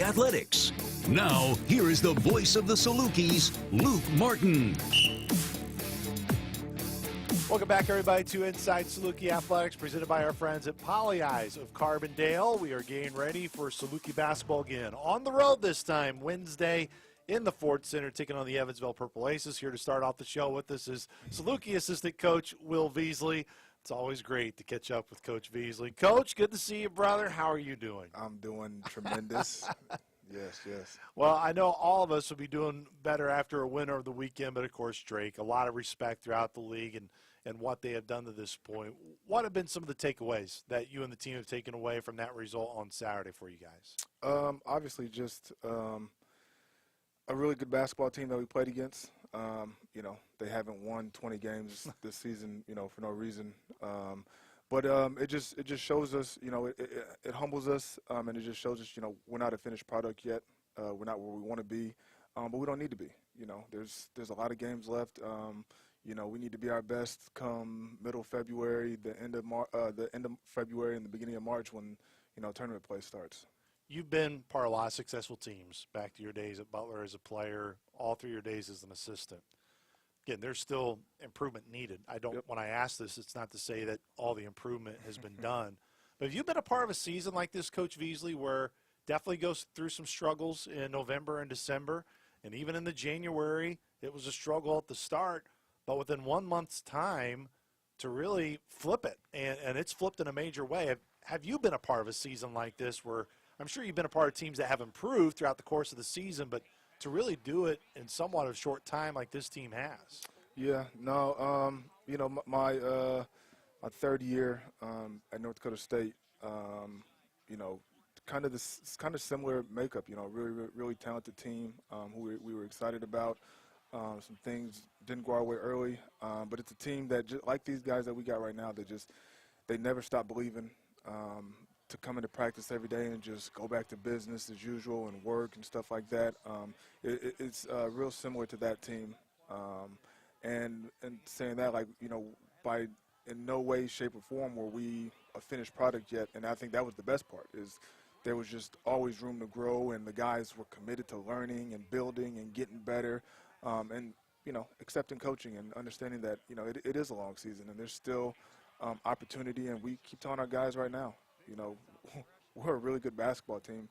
Athletics. Now, here is the voice of the Salukis, Luke Martin. Welcome back, everybody, to Inside Saluki Athletics, presented by our friends at Poly Eyes of Carbondale. We are getting ready for Saluki Basketball again. On the road this time, Wednesday, in the Ford Center, taking on the Evansville Purple Aces. Here to start off the show with us is Saluki assistant coach Will Veasley. It's always great to catch up with Coach Veasley. Coach, good to see you, brother. How are you doing? I'm doing tremendous. Yes. Well, I know all of us will be doing better after a win over the weekend, but, of course, Drake, a lot of respect throughout the league and what they have done to this point. What have been some of the takeaways that you and the team have taken away from that result on Saturday for you guys? Obviously, just a really good basketball team that we played against. They haven't won 20 games this season, for no reason. But it just shows us, it humbles us, and it just shows us, we're not a finished product yet. We're not where we want to be, but we don't need to be. There's a lot of games left. We need to be our best come middle February, the end of February and the beginning of March when, tournament play starts. You've been part of a lot of successful teams back to your days at Butler as a player, all through your days as an assistant. Again, there's still improvement needed. When I ask this, it's not to say that all the improvement has been done. But have you been a part of a season like this, Coach Veasley, where definitely goes through some struggles in November and December, and even in the January, it was a struggle at the start, but within 1 month's time to really flip it, and it's flipped in a major way. Have you been a part of a season like this where I'm sure you've been a part of teams that have improved throughout the course of the season, but to really do it in somewhat of a short time like this team has? Yeah, no, my third year at North Dakota State, kind of similar makeup, really talented team who we were excited about. Some things didn't go our way early, but it's a team that, just like these guys that we got right now, they never stop believing to come into practice every day and just go back to business as usual and work and stuff like that. It's real similar to that team. And saying that, by in no way, shape, or form were we a finished product yet. And I think that was the best part, is there was just always room to grow, and the guys were committed to learning and building and getting better, and accepting coaching and understanding that it is a long season and there's still opportunity. And we keep telling our guys right now, we're a really good basketball team.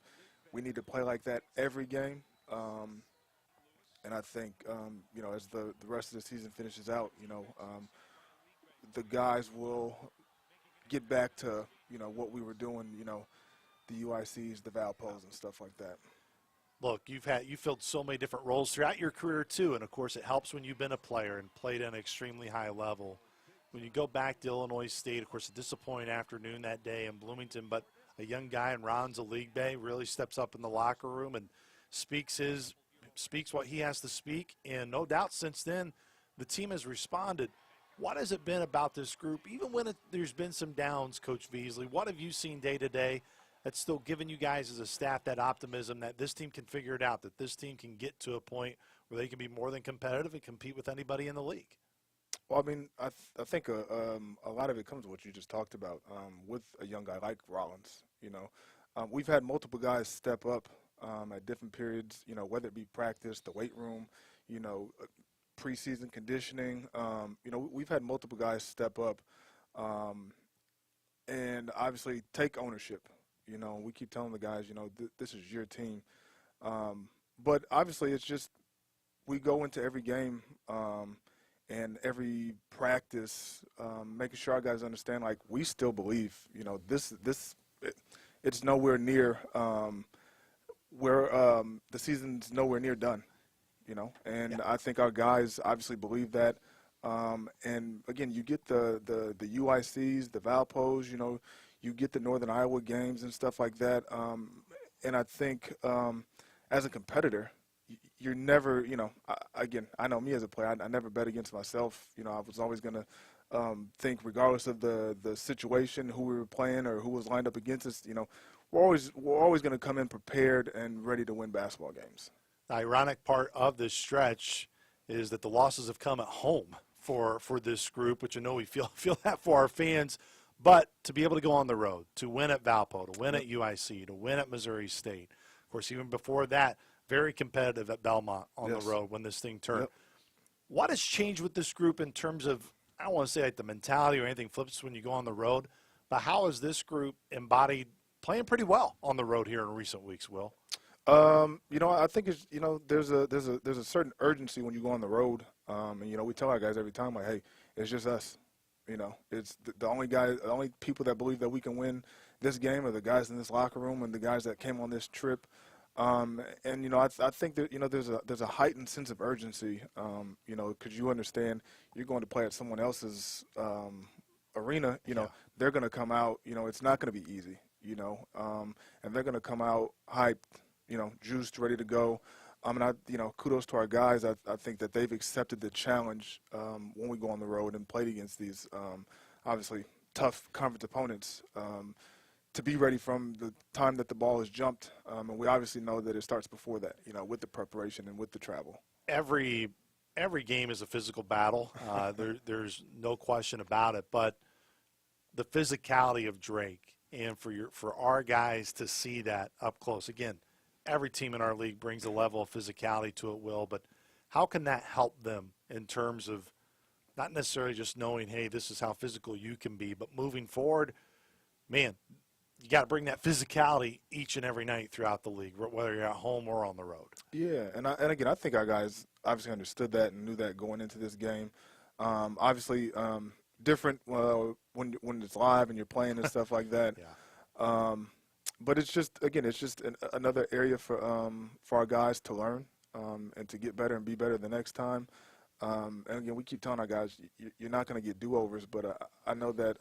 We need to play like that every game. And I think, as the rest of the season finishes out, the guys will get back to, what we were doing, the UICs, the Valpos, and stuff like that. Look, you filled so many different roles throughout your career too, and of course it helps when you've been a player and played at an extremely high level. When you go back to Illinois State, of course, a disappointing afternoon that day in Bloomington, but a young guy in Ron Zaligbe really steps up in the locker room and speaks what he has to speak, and no doubt since then the team has responded. What has it been about this group, even when there's been some downs, Coach Veasley? What have you seen day to day that's still giving you guys as a staff that optimism that this team can figure it out, that this team can get to a point where they can be more than competitive and compete with anybody in the league? Well, I mean, I think a lot of it comes to what you just talked about with a young guy like Rollins. We've had multiple guys step up at different periods, whether it be practice, the weight room, preseason conditioning. We've had multiple guys step up and obviously take ownership. We keep telling the guys, this is your team. But obviously it's just we go into every game and every practice making sure our guys understand, we still believe, it's nowhere near where the season's nowhere near done, And yeah. I think our guys obviously believe that. And, again, you get the UICs, the Valpos, you get the Northern Iowa games and stuff like that. And I think as a competitor, you're never, I know me as a player, I never bet against myself. I was always going to think, regardless of the situation, who we were playing or who was lined up against us, we're always going to come in prepared and ready to win basketball games. The ironic part of this stretch is that the losses have come at home for this group, which I know we feel that for our fans. But to be able to go on the road, to win at Valpo, to win at UIC, to win at Missouri State, Of course, even before that, very competitive at Belmont on Yes. the road when this thing turned. Yep. What has changed with this group in terms of, I don't want to say like the mentality or anything flips when you go on the road, but how has this group embodied playing pretty well on the road here in recent weeks, Will? I think it's, there's a certain urgency when you go on the road. And we tell our guys every time, like, hey, it's just us. It's the only people that believe that we can win this game are the guys in this locker room and the guys that came on this trip. I think that, there's a heightened sense of urgency, because you understand you're going to play at someone else's arena. They're going to come out, it's not going to be easy, and they're going to come out hyped, juiced, ready to go. Kudos to our guys. I think that they've accepted the challenge when we go on the road and played against these obviously tough conference opponents to be ready from the time that the ball is jumped. And we obviously know that it starts before that, with the preparation and with the travel. Every game is a physical battle. There's no question about it. But the physicality of Drake and for our guys to see that up close, again, every team in our league brings a level of physicality to it, Will, but how can that help them in terms of not necessarily just knowing, hey, this is how physical you can be, but moving forward, man, you got to bring that physicality each and every night throughout the league, whether you're at home or on the road. Yeah, and again, I think our guys obviously understood that and knew that going into this game. Obviously, different when it's live and you're playing and stuff like that. Yeah. But it's just another area for our guys to learn and to get better and be better the next time. And again, we keep telling our guys, you're not going to get do-overs, but I know that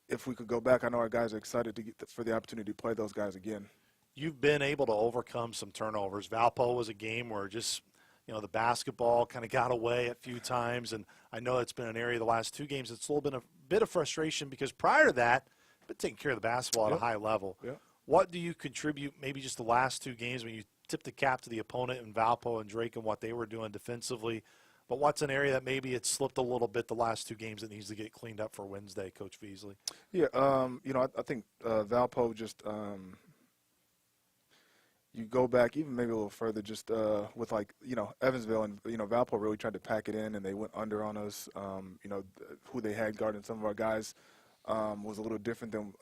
if we could go back, I know our guys are excited to for the opportunity to play those guys again. You've been able to overcome some turnovers. Valpo was a game where just, the basketball kind of got away a few times, and I know it's been an area the last two games that's a little been a bit of frustration because prior to that, been taking care of the basketball at a high level. Yep. What do you contribute maybe just the last two games when you tip the cap to the opponent and Valpo and Drake and what they were doing defensively? But what's an area that maybe it slipped a little bit the last two games that needs to get cleaned up for Wednesday, Coach Beasley? Yeah, I think Valpo just you go back even maybe a little further just with Evansville and Valpo really tried to pack it in and they went under on us. Who they had guarding some of our guys was a little different than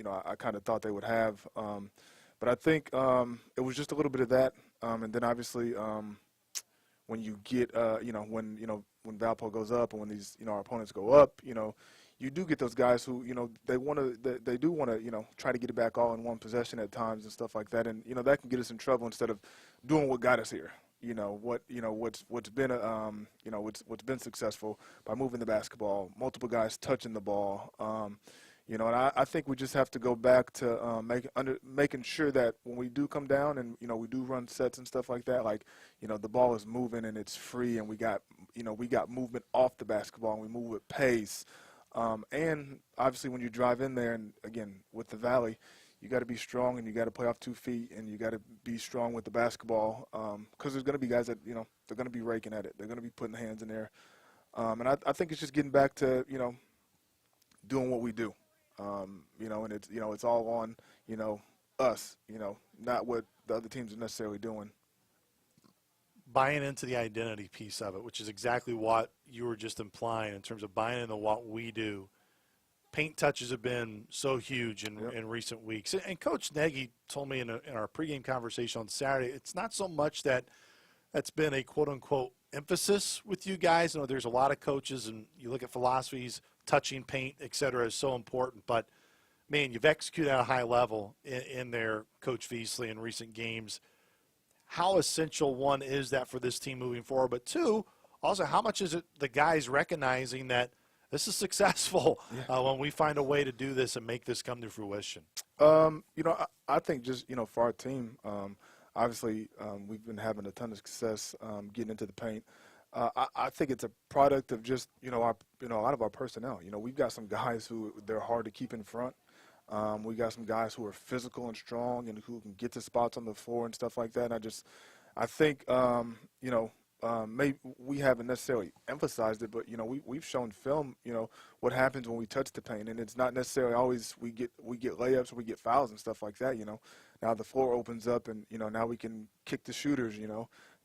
I kind of thought they would have. But I think it was just a little bit of that, and then obviously when you get when Valpo goes up and when these our opponents go up, you do get those guys who they do want to try to get it back all in one possession at times and stuff like that, and that can get us in trouble instead of doing what got us here. What's been successful by moving the basketball, multiple guys touching the ball. And I think we just have to go back to making sure that when we do come down and we do run sets and stuff like that, the ball is moving and it's free and we got movement off the basketball and we move with pace. And obviously when you drive in there and again with the Valley, you got to be strong and you got to play off 2 feet and you got to be strong with the basketball because there's going to be guys that they're going to be raking at it, they're going to be putting hands in there, and I think it's just getting back to doing what we do. And it's all on, us, not what the other teams are necessarily doing. Buying into the identity piece of it, which is exactly what you were just implying in terms of buying into what we do. Paint touches have been so huge in recent weeks. And Coach Nagy told me in our pregame conversation on Saturday, it's not so much that's been a quote-unquote emphasis with you guys. There's a lot of coaches, and you look at philosophies, touching paint, et cetera, is so important. But, man, you've executed at a high level in there, Coach Beasley, in recent games. How essential, one, is that for this team moving forward? But, two, also how much is it the guys recognizing that this is successful when we find a way to do this and make this come to fruition? I think just, for our team, obviously we've been having a ton of success getting into the paint. I think it's a product of just, a lot of our personnel. We've got some guys who they're hard to keep in front. We got some guys who are physical and strong and who can get to spots on the floor and stuff like that. And I think, maybe we haven't necessarily emphasized it, but we've shown film, what happens when we touch the paint, and it's not necessarily always we get layups or we get fouls and stuff like that. Now now the floor opens up, and now we can kick the shooters.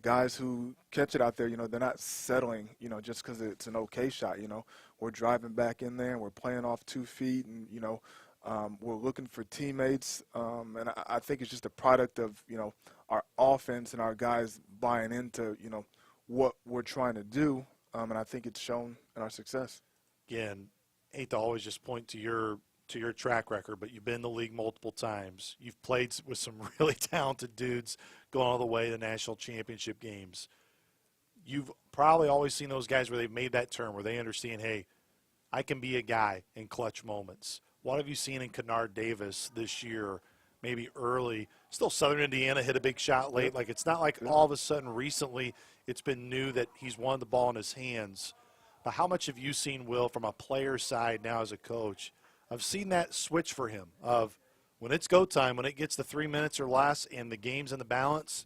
Guys who catch it out there, they're not settling, just because it's an okay shot. We're driving back in there and we're playing off 2 feet, and we're looking for teammates, and I think it's just a product of our offense and our guys buying into what we're trying to do, and I think it's shown in our success. Again, hate to always just point to your track record, but you've been in the league multiple times. You've played with some really talented dudes going all the way to national championship games. You've probably always seen those guys where they've made that turn, where they understand, hey, I can be a guy in clutch moments. What have you seen in Kennard Davis this year, maybe early? Still Southern Indiana hit a big shot late. Like, it's not like all of a sudden recently it's been new that he's wanted the ball in his hands. But how much have you seen, Will, from a player side now as a coach? I've seen that switch for him of when it's go time, when it gets to 3 minutes or less and the game's in the balance,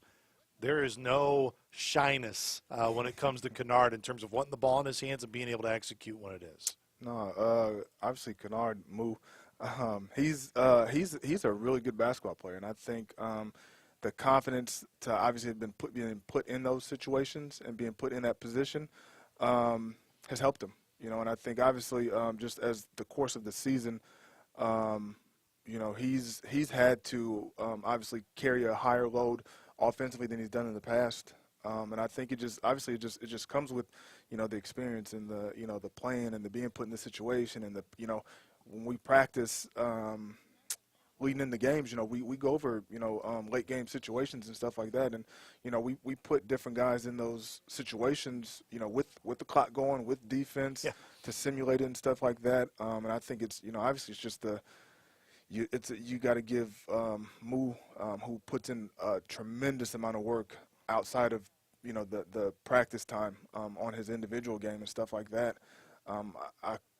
there is no shyness when it comes to Kennard in terms of wanting the ball in his hands and being able to execute when it is. No, obviously Kennard, he's a really good basketball player, and I think the confidence to obviously have being put in those situations and being put in that position has helped him. And I think obviously just as the course of the season, he's had to obviously carry a higher load offensively than he's done in the past. And I think it just comes with, the experience and the playing and the being put in the situation and when we practice leading in the games, we go over, late game situations and stuff like that. And, we put different guys in those situations, with the clock going, with defense to simulate it and stuff like that. And I think it's, obviously it's just you got to give Mu, who puts in a tremendous amount of work outside of, the practice time on his individual game and stuff like that.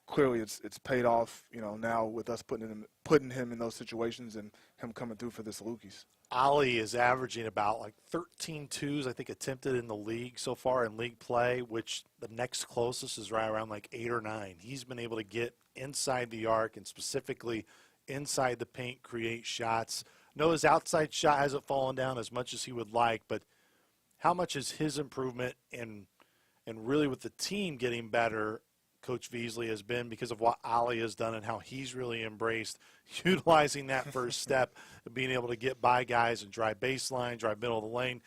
Clearly it's paid off, now with us putting him in those situations and him coming through for the Salukis. Ali is averaging about like 13 twos, I think, attempted in the league so far in league play, which the next closest is right around like 8 or 9. He's been able to get inside the arc and specifically inside the paint, create shots. No, his outside shot hasn't fallen down as much as he would like, but how much is his improvement and really with the team getting better, Coach Veasley, has been because of what Ali has done and how he's really embraced utilizing that first step of being able to get by guys and drive baseline, drive middle of the lane.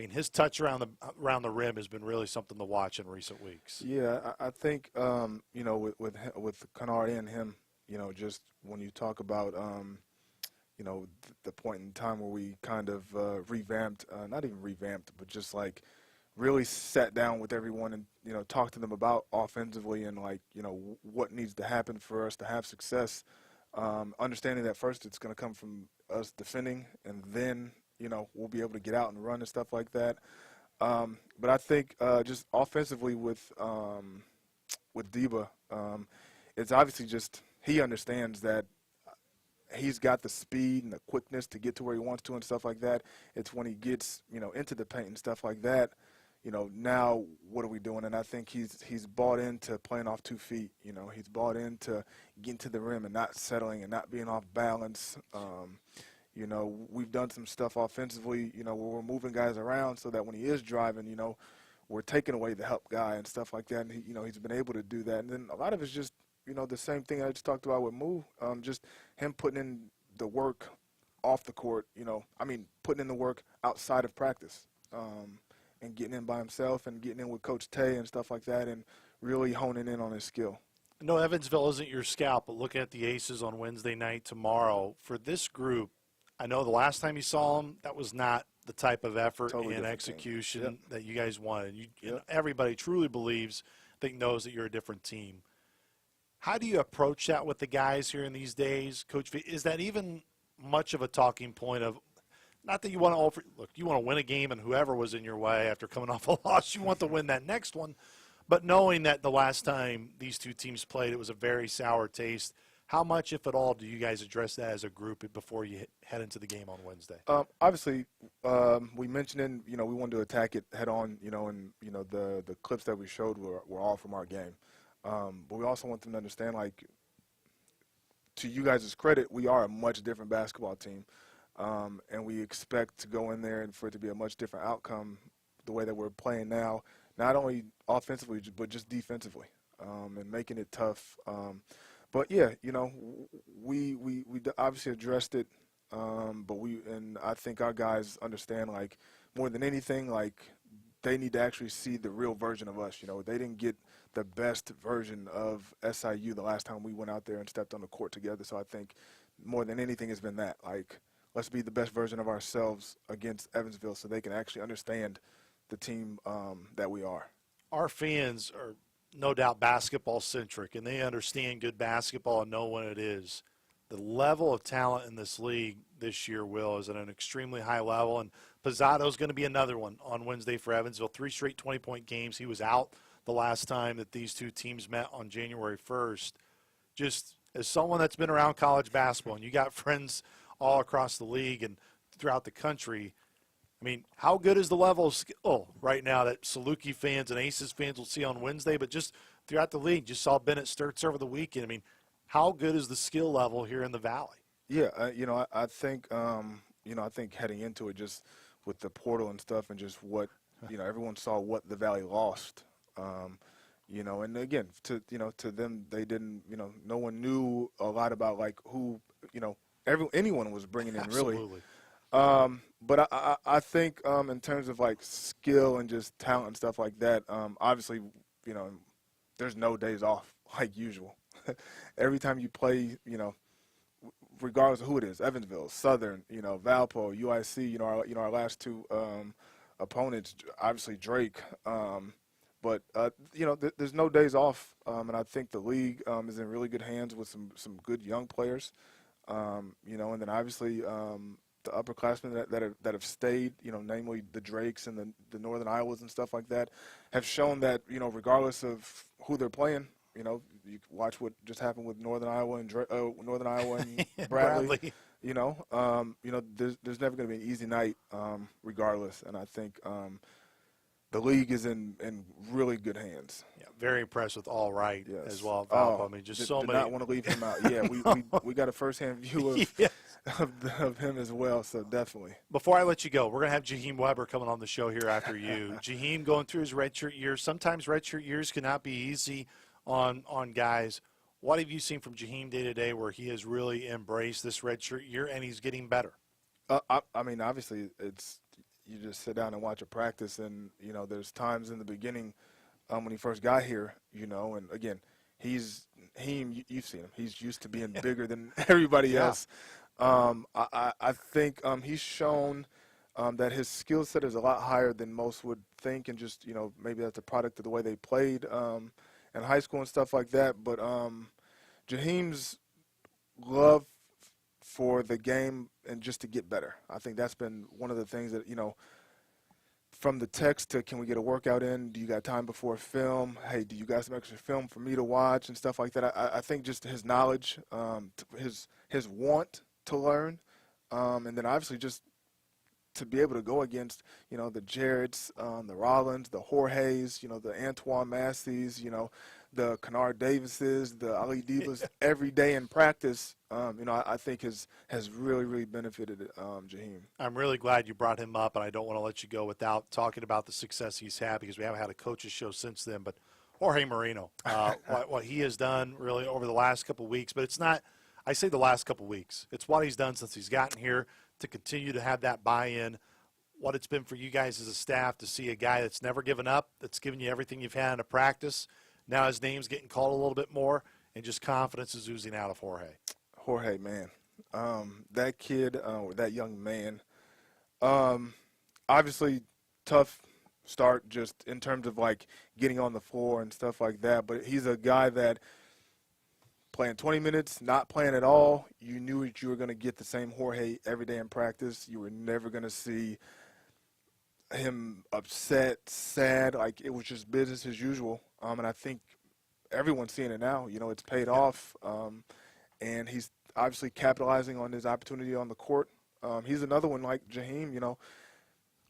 His touch around the rim has been really something to watch in recent weeks. Yeah, I think with Kennard and him, just when you talk about the point in time where we kind of revamped, not even revamped, but just like really sat down with everyone and, talked to them about offensively and what needs to happen for us to have success. Understanding that first it's going to come from us defending, and then, we'll be able to get out and run and stuff like that. But I think just offensively with Deba, it's obviously just he understands that he's got the speed and the quickness to get to where he wants to and stuff like that. It's when he gets, into the paint and stuff like that, now what are we doing? And I think he's bought into playing off 2 feet. He's bought into getting to the rim and not settling and not being off balance. We've done some stuff offensively, where we're moving guys around so that when he is driving, we're taking away the help guy and stuff like that. And he's been able to do that. And then a lot of it's just, the same thing I just talked about with Mu, just him putting in the work off the court, putting in the work outside of practice, and getting in by himself and getting in with Coach Tay and stuff like that and really honing in on his skill. No, Evansville isn't your scalp, but looking at the Aces on Wednesday night tomorrow, for this group, I know the last time you saw them, that was not the type of effort and execution that you guys wanted. Everybody truly believes, knows that you're a different team. How do you approach that with the guys here in these days, Coach V? Is that even much of a talking point of, not that you want to you want to win a game and whoever was in your way after coming off a loss, you want to win that next one, but knowing that the last time these two teams played, it was a very sour taste. How much, if at all, do you guys address that as a group before you head into the game on Wednesday? Obviously, we mentioned, we wanted to attack it head on, and, the clips that we showed were all from our game. But we also want them to understand, to you guys' credit, we are a much different basketball team. and we expect to go in there and for it to be a much different outcome the way that we're playing now, not only offensively but just defensively, and making it tough. But yeah, we obviously addressed it, but I think our guys understand, like, more than anything, like, they need to actually see the real version of us. They didn't get the best version of SIU the last time we went out there and stepped on the court together. So I think more than anything has been that, like, let's be the best version of ourselves against Evansville so they can actually understand the team that we are. Our fans are no doubt basketball-centric, and they understand good basketball and know when it is. The level of talent in this league this year, Will, is at an extremely high level, and Pizzado's going to be another one on Wednesday for Evansville. 3 straight 20-point games. He was out the last time that these two teams met on January 1st. Just as someone that's been around college basketball, and you got friends all across the league and throughout the country, I mean, how good is the level of skill right now that Saluki fans and Aces fans will see on Wednesday, but just throughout the league? Just saw Bennett Sturtz over the weekend. I mean, how good is the skill level here in the Valley? Yeah, I think, I think heading into it, just with the portal and stuff, and just what, everyone saw what the Valley lost, and again, to them, they didn't, no one knew a lot about, like, who, anyone was bringing in, really. Absolutely. But I think in terms of, like, skill and just talent and stuff like that, obviously, there's no days off like usual. Every time you play, regardless of who it is, Evansville, Southern, Valpo, UIC, our last two opponents, obviously Drake. But there's no days off, and I think the league is in really good hands with some good young players, and then obviously the upperclassmen that have stayed, namely the Drakes and the Northern Iowas and stuff like that, have shown that, regardless of who they're playing, you watch what just happened with Northern Iowa and Bradley. There's never going to be an easy night, regardless. And I think the league is in really good hands. Yeah, very impressed with All Right as well. Oh, I mean, just did many. Not want to leave him out. Yeah, we got a firsthand view of, of him as well, so definitely. Before I let you go, we're going to have Jaheim Weber coming on the show here after you. Jaheim going through his redshirt year. Sometimes redshirt years cannot be easy on guys. What have you seen from Jaheim day to day where he has really embraced this redshirt year and he's getting better? I mean, obviously, it's you just sit down and watch a practice, and there's times in the beginning when he first got here, and again, you've seen him. He's used to being bigger than everybody else. I think he's shown that his skill set is a lot higher than most would think, and just maybe that's a product of the way they played in high school and stuff like that. But Jaheim's love for the game and just to get better, I think that's been one of the things that, from the text to can we get a workout in, do you got time before film, hey, do you got some extra film for me to watch and stuff like that. I think just his knowledge, his want to learn, and then obviously just to be able to go against, the Jarretts, the Rollins, the Jorges, the Antoine Masseys, the Kennard Davises, the Ali Divas, every day in practice, I think has really, really benefited Jaheim. I'm really glad you brought him up, and I don't want to let you go without talking about the success he's had, because we haven't had a coaches show since then. But Jorge Marino, what he has done really over the last couple of weeks, but it's not, I say the last couple of weeks, it's what he's done since he's gotten here to continue to have that buy-in, what it's been for you guys as a staff to see a guy that's never given up, that's given you everything you've had in a practice. Now his name's getting called a little bit more, and just confidence is oozing out of Jorge. Jorge, man. That kid, or that young man, obviously tough start just in terms of, like, getting on the floor and stuff like that. But he's a guy that playing 20 minutes, not playing at all, you knew that you were going to get the same Jorge every day in practice. You were never going to see him upset, sad. Like, it was just business as usual. And I think everyone's seeing it now. It's paid off. And he's obviously capitalizing on his opportunity on the court. He's another one like Jaheim,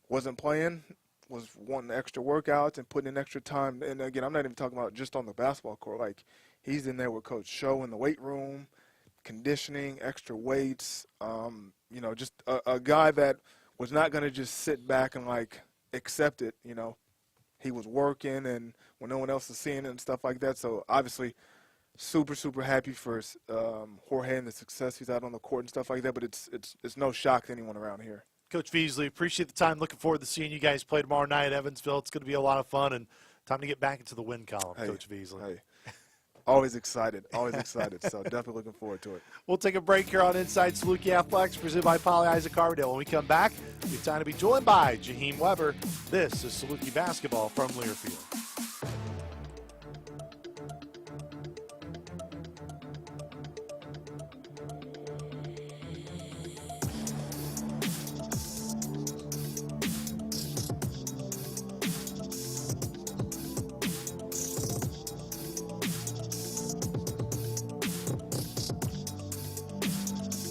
wasn't playing, was wanting extra workouts and putting in extra time. And again, I'm not even talking about just on the basketball court. Like, he's in there with Coach Show in the weight room. conditioning, extra weights. Just a guy that was not going to just sit back and accept it. He was working and when no one else is seeing it and stuff like that. So obviously, super, super happy for Jorge and the success he's had on the court and stuff like that. But it's no shock to anyone around here. Coach Beasley, appreciate the time. Looking forward to seeing you guys play tomorrow night at Evansville. It's going to be a lot of fun and time to get back into the win column, Coach Beasley. Hey. Always excited. So definitely looking forward to it. We'll take a break here on Inside Saluki Athletics, presented by Poly Isaac Carbondale. When we come back, it's time to be joined by Jaheim Weber. This is Saluki Basketball from Learfield.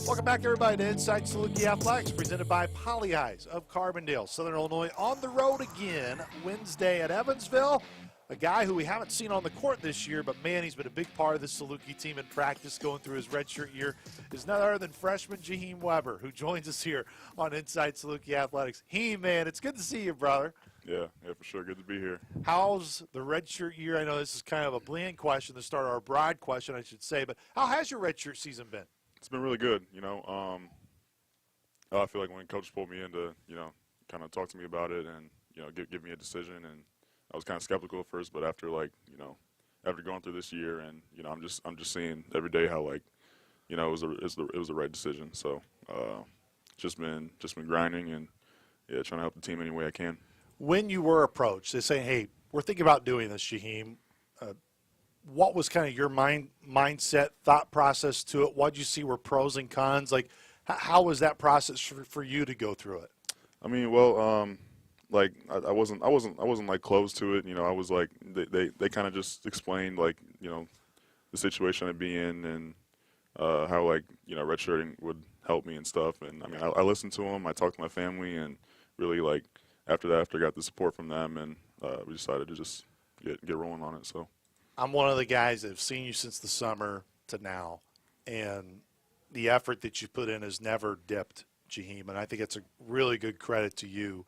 Welcome back, everybody, to Inside Saluki Athletics, presented by Poly Eyes of Carbondale. Southern Illinois on the road again Wednesday at Evansville. A guy who we haven't seen on the court this year, but, man, he's been a big part of the Saluki team in practice going through his redshirt year, is none other than freshman Jaheim Weber, who joins us here on Inside Saluki Athletics. Man, it's good to see you, brother. Yeah, for sure. Good to be here. How's the redshirt year? I know this is kind of a bland question to start, or a broad question, I should say, but how has your redshirt season been? It's been really good, I feel like when Coach pulled me in to, kind of talk to me about it and, give me a decision, and I was kind of skeptical at first, but after after going through this year and, I'm just seeing every day how it was the right decision. So just been grinding and trying to help the team any way I can. When you were approached, they say, hey, we're thinking about doing this, Jaheim. What was kind of your mindset, thought process to it? What did you see were pros and cons? How was that process for you to go through it? I mean, well, I wasn't close to it. I was they kind of just explained the situation I'd be in and how redshirting would help me and stuff. And I mean, I listened to them. I talked to my family, and really after I got the support from them, and we decided to just get rolling on it. So. I'm one of the guys that have seen you since the summer to now, and the effort that you put in has never dipped, Jaheim, and I think it's a really good credit to you.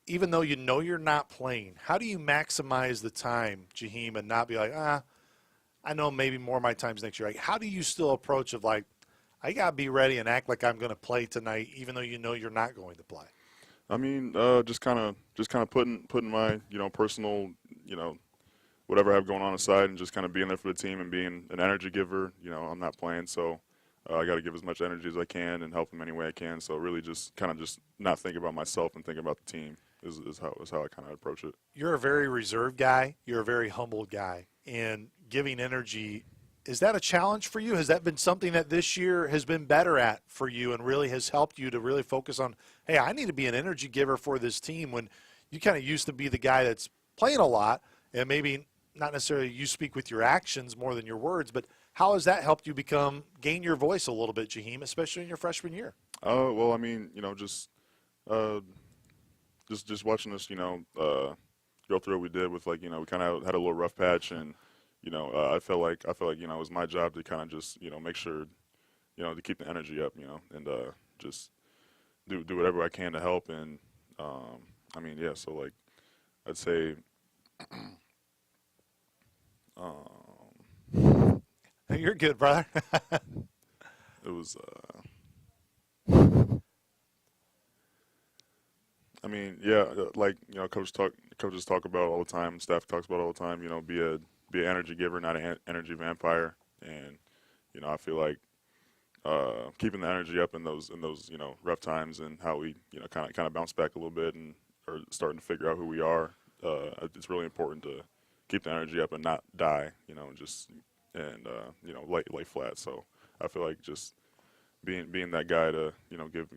Even though you're not playing, how do you maximize the time, Jaheim, and not be I know maybe more of my time's next year? How do you still approach of I got to be ready and act like I'm going to play tonight, even though you're not going to play? I mean, just kind of putting my personal whatever I have going on aside and just kind of being there for the team and being an energy giver. I'm not playing, so I got to give as much energy as I can and help them any way I can. So really just kind of just not think about myself and think about the team is how I kind of approach it. You're a very reserved guy. You're a very humble guy. And giving energy, is that a challenge for you? Has that been something that this year has been better at for you and really has helped you to really focus on, hey, I need to be an energy giver for this team, when you kind of used to be the guy that's playing a lot and maybe not necessarily you speak with your actions more than your words, but how has that helped you gain your voice a little bit, Jaheim, especially in your freshman year? Well, I mean, just watching us, go through what we did with we kind of had a little rough patch, and I felt like it was my job to kind of just make sure to keep the energy up, and just do whatever I can to help. And I mean, yeah, so I'd say. You're good, brother. It was, I mean, yeah, coaches talk about all the time, staff talks about all the time, be an energy giver, not an energy vampire. And, I feel like keeping the energy up in those rough times and how we, kind of bounce back a little bit and are starting to figure out who we are. It's really important to keep the energy up and not die, lay flat. So I feel like just being that guy to,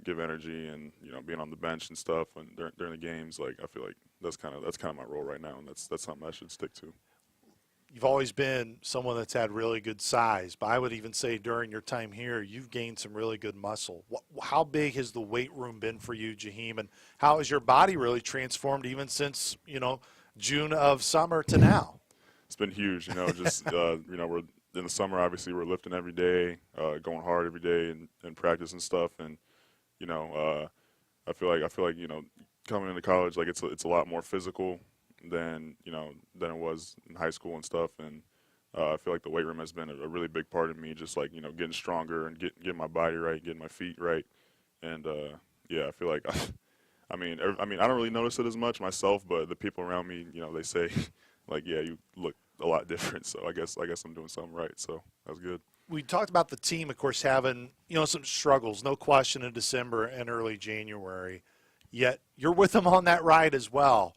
give energy and, being on the bench and stuff and during the games, I feel like that's kind of my role right now, and that's something I should stick to. You've always been someone that's had really good size, but I would even say during your time here, you've gained some really good muscle. How big has the weight room been for you, Jaheim, and how has your body really transformed even since, June of summer to now? It's been huge, just, we're in the summer, obviously, we're lifting every day, going hard every day in practice and stuff. And I feel like coming into college, like it's a lot more physical than than it was in high school and stuff. And I feel like the weight room has been a really big part of me, just like getting stronger and getting my body right, getting my feet right. And yeah, I feel like I mean, I don't really notice it as much myself, but the people around me, they say, like, yeah, you look a lot different. So I guess I'm doing something right. So that's good. We talked about the team, of course, having some struggles, no question, in December and early January. Yet you're with them on that ride as well.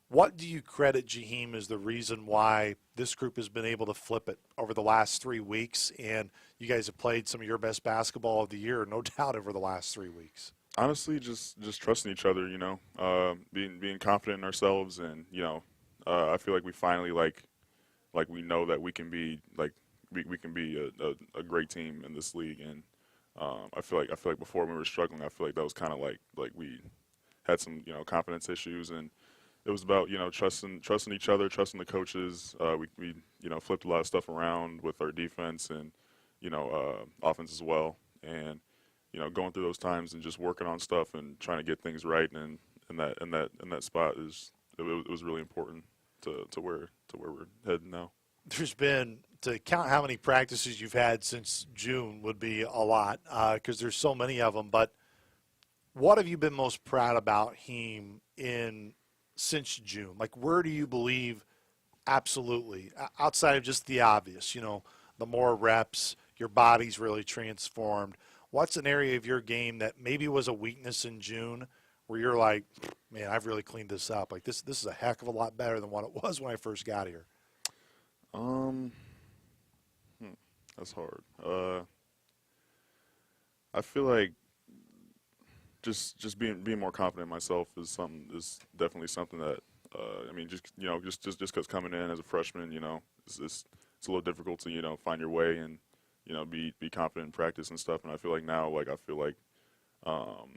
What do you credit, Jaheim, as the reason why this group has been able to flip it over the last 3 weeks, and you guys have played some of your best basketball of the year, no doubt, over the last 3 weeks? Honestly, just trusting each other, being confident in ourselves, and I feel like we finally like we know that we can be we can be a great team in this league, and I feel like before we were struggling, I feel like that was kind of like we had some confidence issues, and it was about trusting each other, trusting the coaches. We flipped a lot of stuff around with our defense and offense as well, and going through those times and just working on stuff and trying to get things right, and in that spot it was really important to where we're heading now. There's been, to count how many practices you've had since June would be a lot, because there's so many of them. But what have you been most proud about him since June? Like, where do you believe, absolutely, outside of just the obvious, the more reps, your body's really transformed? What's an area of your game that maybe was a weakness in June where you're like, man, I've really cleaned this up? Like, this is a heck of a lot better than what it was when I first got here. That's hard. I feel like just being more confident in myself is definitely something that just because coming in as a freshman, it's a little difficult to find your way and be confident in practice and stuff. And I feel like now,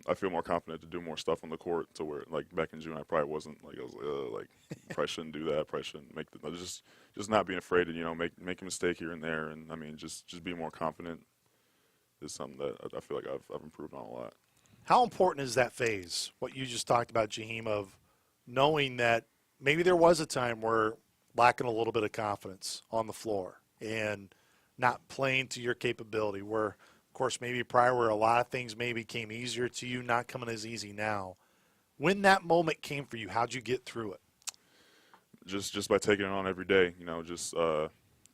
I feel more confident to do more stuff on the court, to where like back in June I probably wasn't. I was probably shouldn't do that. Probably shouldn't make just not being afraid to make a mistake here and there. And I mean just be more confident is something that I feel like I've improved on a lot. How important is that phase, what you just talked about, Jaheim, of knowing that maybe there was a time where lacking a little bit of confidence on the floor and not playing to your capability, where, of course, maybe prior where a lot of things maybe came easier to you, not coming as easy now. When that moment came for you, how'd you get through it? Just by taking it on every day,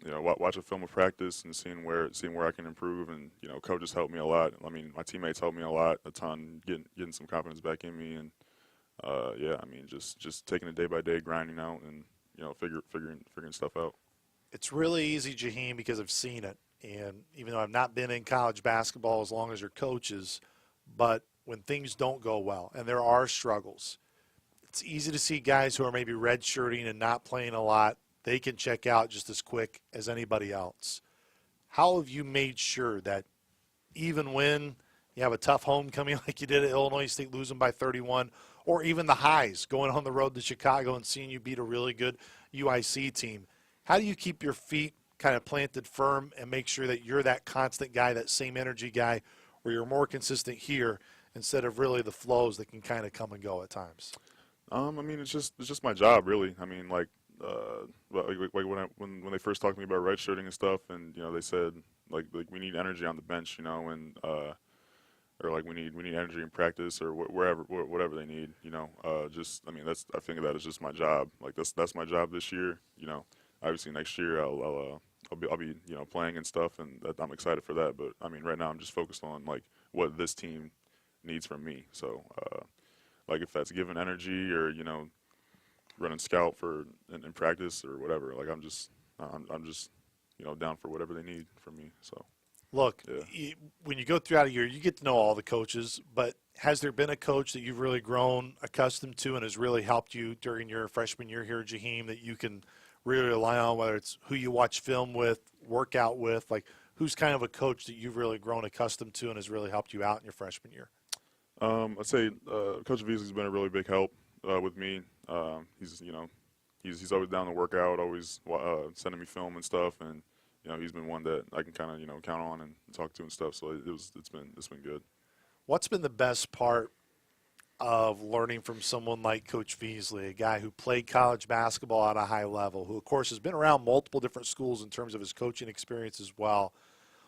watch a film of practice and seeing where I can improve, and coaches helped me a lot. I mean, my teammates helped me a ton, getting some confidence back in me, and just taking it day by day, grinding out, and figuring stuff out. It's really easy, Jaheim, because I've seen it, and even though I've not been in college basketball as long as your coaches, but when things don't go well and there are struggles, it's easy to see guys who are maybe redshirting and not playing a lot. They can check out just as quick as anybody else. How have you made sure that even when you have a tough homecoming like you did at Illinois State, losing by 31, or even the highs, going on the road to Chicago and seeing you beat a really good UIC team, how do you keep your feet kind of planted firm and make sure that you're that constant guy, that same energy guy, where you're more consistent here instead of really the flows that can kind of come and go at times? I mean, it's just my job, really. I mean, when they first talked to me about redshirting and stuff, and they said like we need energy on the bench, and or like we need energy in practice or whatever they need, I think of that as just my job. Like that's my job this year. Obviously next year I'll be playing and stuff, and I'm excited for that. But I mean, right now I'm just focused on like what this team needs from me. So like if that's giving energy or running scout in practice or whatever, like I'm just down for whatever they need from me. So look, yeah. When you go throughout a year, you get to know all the coaches, but has there been a coach that you've really grown accustomed to and has really helped you during your freshman year here, Jaheim, that you can really rely on, whether it's who you watch film with, work out with? Like, who's kind of a coach that you've really grown accustomed to and has really helped you out in your freshman year? I'd say Coach Beasley's been a really big help with me. He's always down to work out, always sending me film and stuff, and he's been one that I can kind of count on and talk to and stuff. So it's been good. What's been the best part of learning from someone like Coach Beasley, a guy who played college basketball at a high level, who, of course, has been around multiple different schools in terms of his coaching experience as well?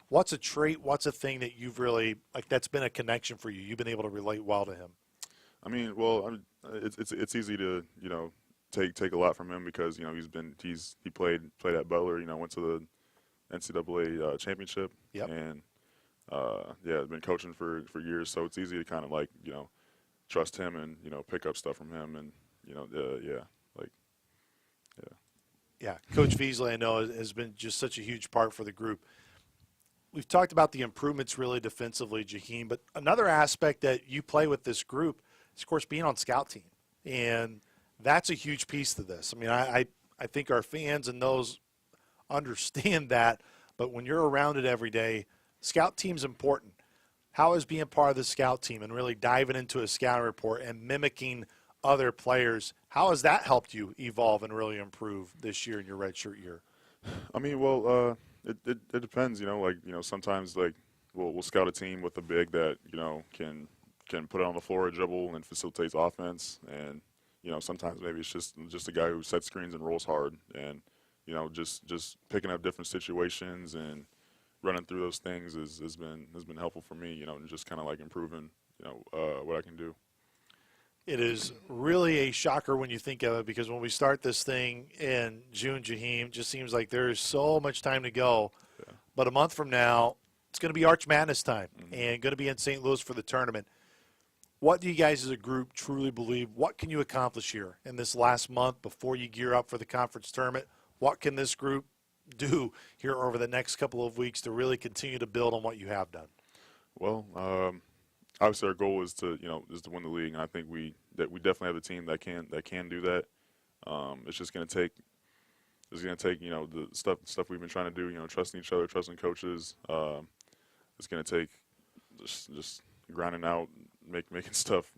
What's a trait, what's a thing that you've really, like, that's been a connection for you? You've been able to relate well to him? It's easy to, take a lot from him because, he played at Butler, went to the NCAA championship. Yep. And, been coaching for years. So it's easy to kind of trust him and, pick up stuff from him. And, Yeah, Coach Beasley, I know, has been just such a huge part for the group. We've talked about the improvements really defensively, Jaheim, but another aspect that you play with this group is, of course, being on scout team. And that's a huge piece to this. I mean, I think our fans and those understand that, but when you're around it every day, scout team's important. How is being part of the scout team and really diving into a scouting report and mimicking other players, how has that helped you evolve and really improve this year in your redshirt year? It depends, sometimes we'll scout a team with a big that, can put it on the floor, dribble, and facilitates offense. And, sometimes maybe it's just a guy who sets screens and rolls hard. And, just picking up different situations and running through those things has been helpful for me, and just kind of improving, what I can do. It is really a shocker when you think of it, because when we start this thing in June, Jaheim, it just seems like there is so much time to go. Yeah. But a month from now, it's going to be Arch Madness time and going to be in St. Louis for the tournament. What do you guys as a group truly believe? What can you accomplish here in this last month before you gear up for the conference tournament? What can this group do here over the next couple of weeks to really continue to build on what you have done? Well, obviously our goal is to win the league, and I think we definitely have a team that can do that. It's just going to take the stuff we've been trying to do, trusting each other, trusting coaches. It's going to take just grinding out, making stuff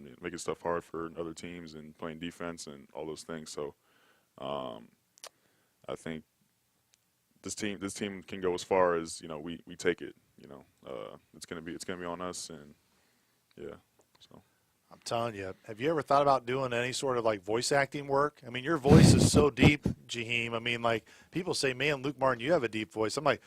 hard for other teams and playing defense and all those things. So I think this team can go as far as we take it. It's gonna be on us, and yeah. So I'm telling you, have you ever thought about doing any sort of voice acting work? I mean, your voice is so deep, Jaheim. I mean, people say, man, Luke Martin, you have a deep voice. I'm like,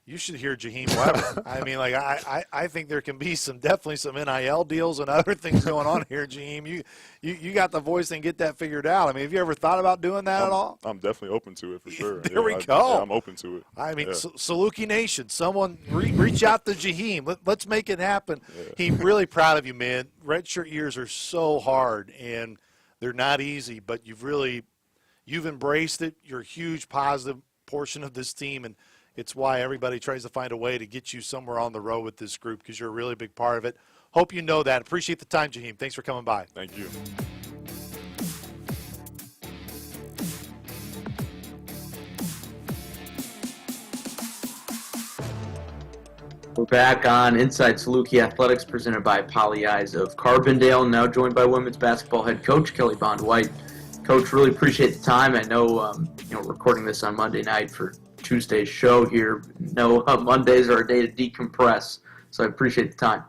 you should hear Jaheim Weber. I mean, I think there can be definitely some NIL deals and other things going on here, Jaheim. You got the voice and get that figured out. I mean, have you ever thought about doing that at all? I'm definitely open to it for sure. There we go. I'm open to it. I mean, yeah. Saluki Nation, someone reach out to Jaheim. Let's make it happen. Yeah. He's really proud of you, man. Redshirt years are so hard, and they're not easy, but you've embraced it. You're a huge positive portion of this team, and it's why everybody tries to find a way to get you somewhere on the road with this group, because you're a really big part of it. Hope you know that. Appreciate the time, Jaheim. Thanks for coming by. Thank you. We're back on Inside Saluki Athletics, presented by Poly Eyes of Carbondale, now joined by women's basketball head coach Kelly Bond White. Coach, really appreciate the time. I know, recording this on Monday night for Tuesday's show here. Mondays are a day to decompress, so I appreciate the time.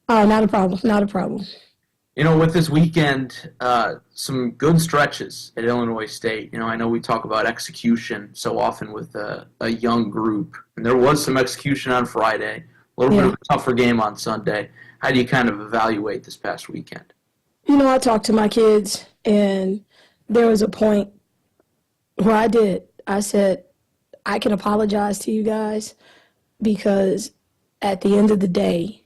Oh, not a problem. Not a problem. With this weekend, some good stretches at Illinois State. I know we talk about execution so often with a young group, and there was some execution on Friday, a little bit of a tougher game on Sunday. How do you kind of evaluate this past weekend? I talked to my kids, and there was a point where I said, I can apologize to you guys, because at the end of the day,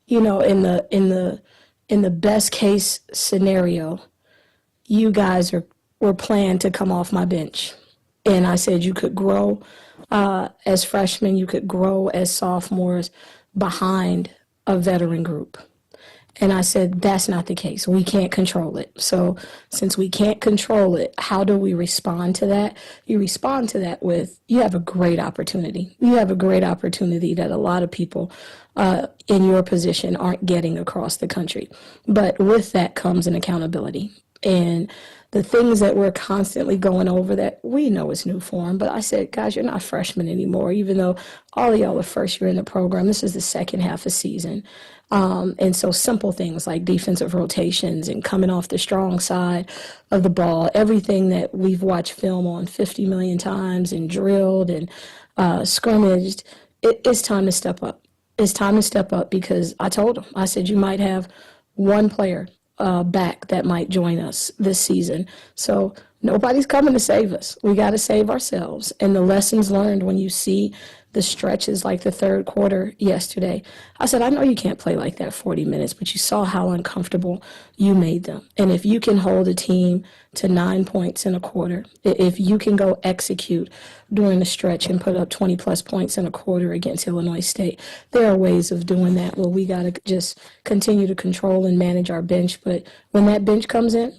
in the best case scenario, you guys were planned to come off my bench. And I said you could grow as freshmen, you could grow as sophomores behind a veteran group. And I said, that's not the case. We can't control it. So since we can't control it, how do we respond to that? You respond to that with, you have a great opportunity. You have a great opportunity that a lot of people in your position aren't getting across the country. But with that comes an accountability. and the things that we're constantly going over that we know is new for them. But I said, guys, you're not freshmen anymore, even though all of y'all are first year in the program. This is the second half of season. And so simple things like defensive rotations and coming off the strong side of the ball, everything that we've watched film on 50 million times and drilled and scrimmaged, it's time to step up. It's time to step up because I told them, I said, you might have one player back that might join us this season. So nobody's coming to save us. We got to save ourselves. And the lessons learned when you see the stretches like the third quarter yesterday, I said, I know you can't play like that 40 minutes, but you saw how uncomfortable you made them. And if you can hold a team to 9 points in a quarter, if you can go execute during the stretch and put up 20-plus points in a quarter against Illinois State, there are ways of doing that where we got to just continue to control and manage our bench. But when that bench comes in,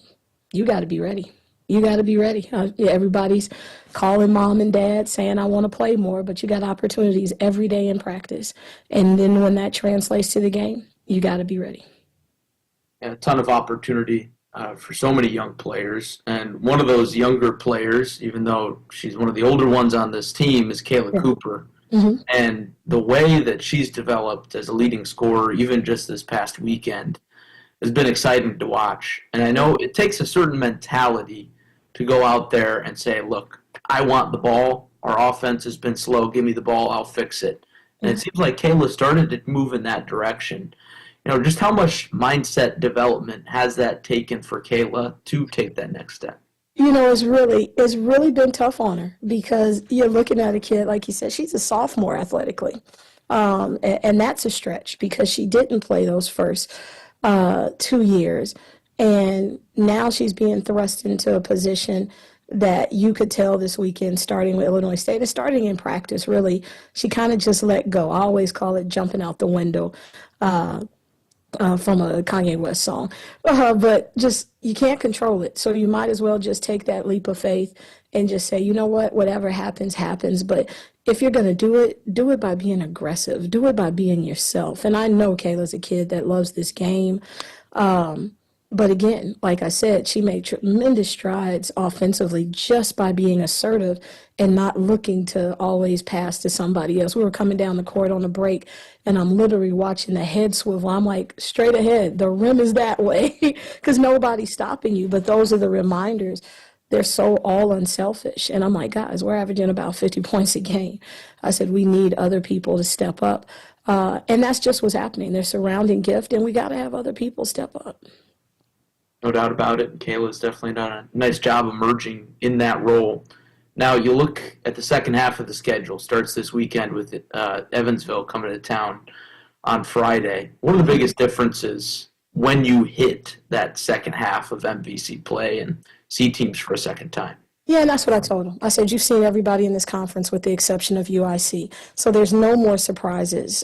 you got to be ready. You got to be ready. Everybody's calling mom and dad saying, I want to play more, but you got opportunities every day in practice. And then when that translates to the game, you got to be ready. And a ton of opportunity for so many young players. And one of those younger players, even though she's one of the older ones on this team, is Kayla Cooper. Mm-hmm. And the way that she's developed as a leading scorer, even just this past weekend, has been exciting to watch. And I know it takes a certain mentality to go out there and say, look, I want the ball. Our offense has been slow. Give me the ball. I'll fix it. And it seems like Kayla started to move in that direction. You know, just how much mindset development has that taken for Kayla to take that next step? You know, it's really been tough on her because you're looking at a kid, like you said, she's a sophomore athletically. And that's a stretch because she didn't play those first 2 years. And now she's being thrust into a position that you could tell this weekend, starting with Illinois State and starting in practice, really, she kind of just let go. I always call it jumping out the window from a Kanye West song. But just, you can't control it. So you might as well just take that leap of faith and just say, you know what, whatever happens, happens. But if you're going to do it by being aggressive. Do it by being yourself. And I know Kayla's a kid that loves this game. But again, like I said, she made tremendous strides offensively just by being assertive and not looking to always pass to somebody else. We were coming down the court on a break, and I'm literally watching the head swivel. I'm like, straight ahead. The rim is that way because nobody's stopping you. But those are the reminders. They're so all unselfish. And I'm like, guys, we're averaging about 50 points a game. I said, we need other people to step up. And that's just what's happening. They're surrounding gift, and we got to have other people step up. No doubt about it. Kayla's definitely done a nice job emerging in that role. Now, you look at the second half of the schedule. Starts this weekend with Evansville coming to town on Friday. What are the biggest differences when you hit that second half of MVC play and see teams for a second time? Yeah, and that's what I told them. I said, you've seen everybody in this conference with the exception of UIC. So there's no more surprises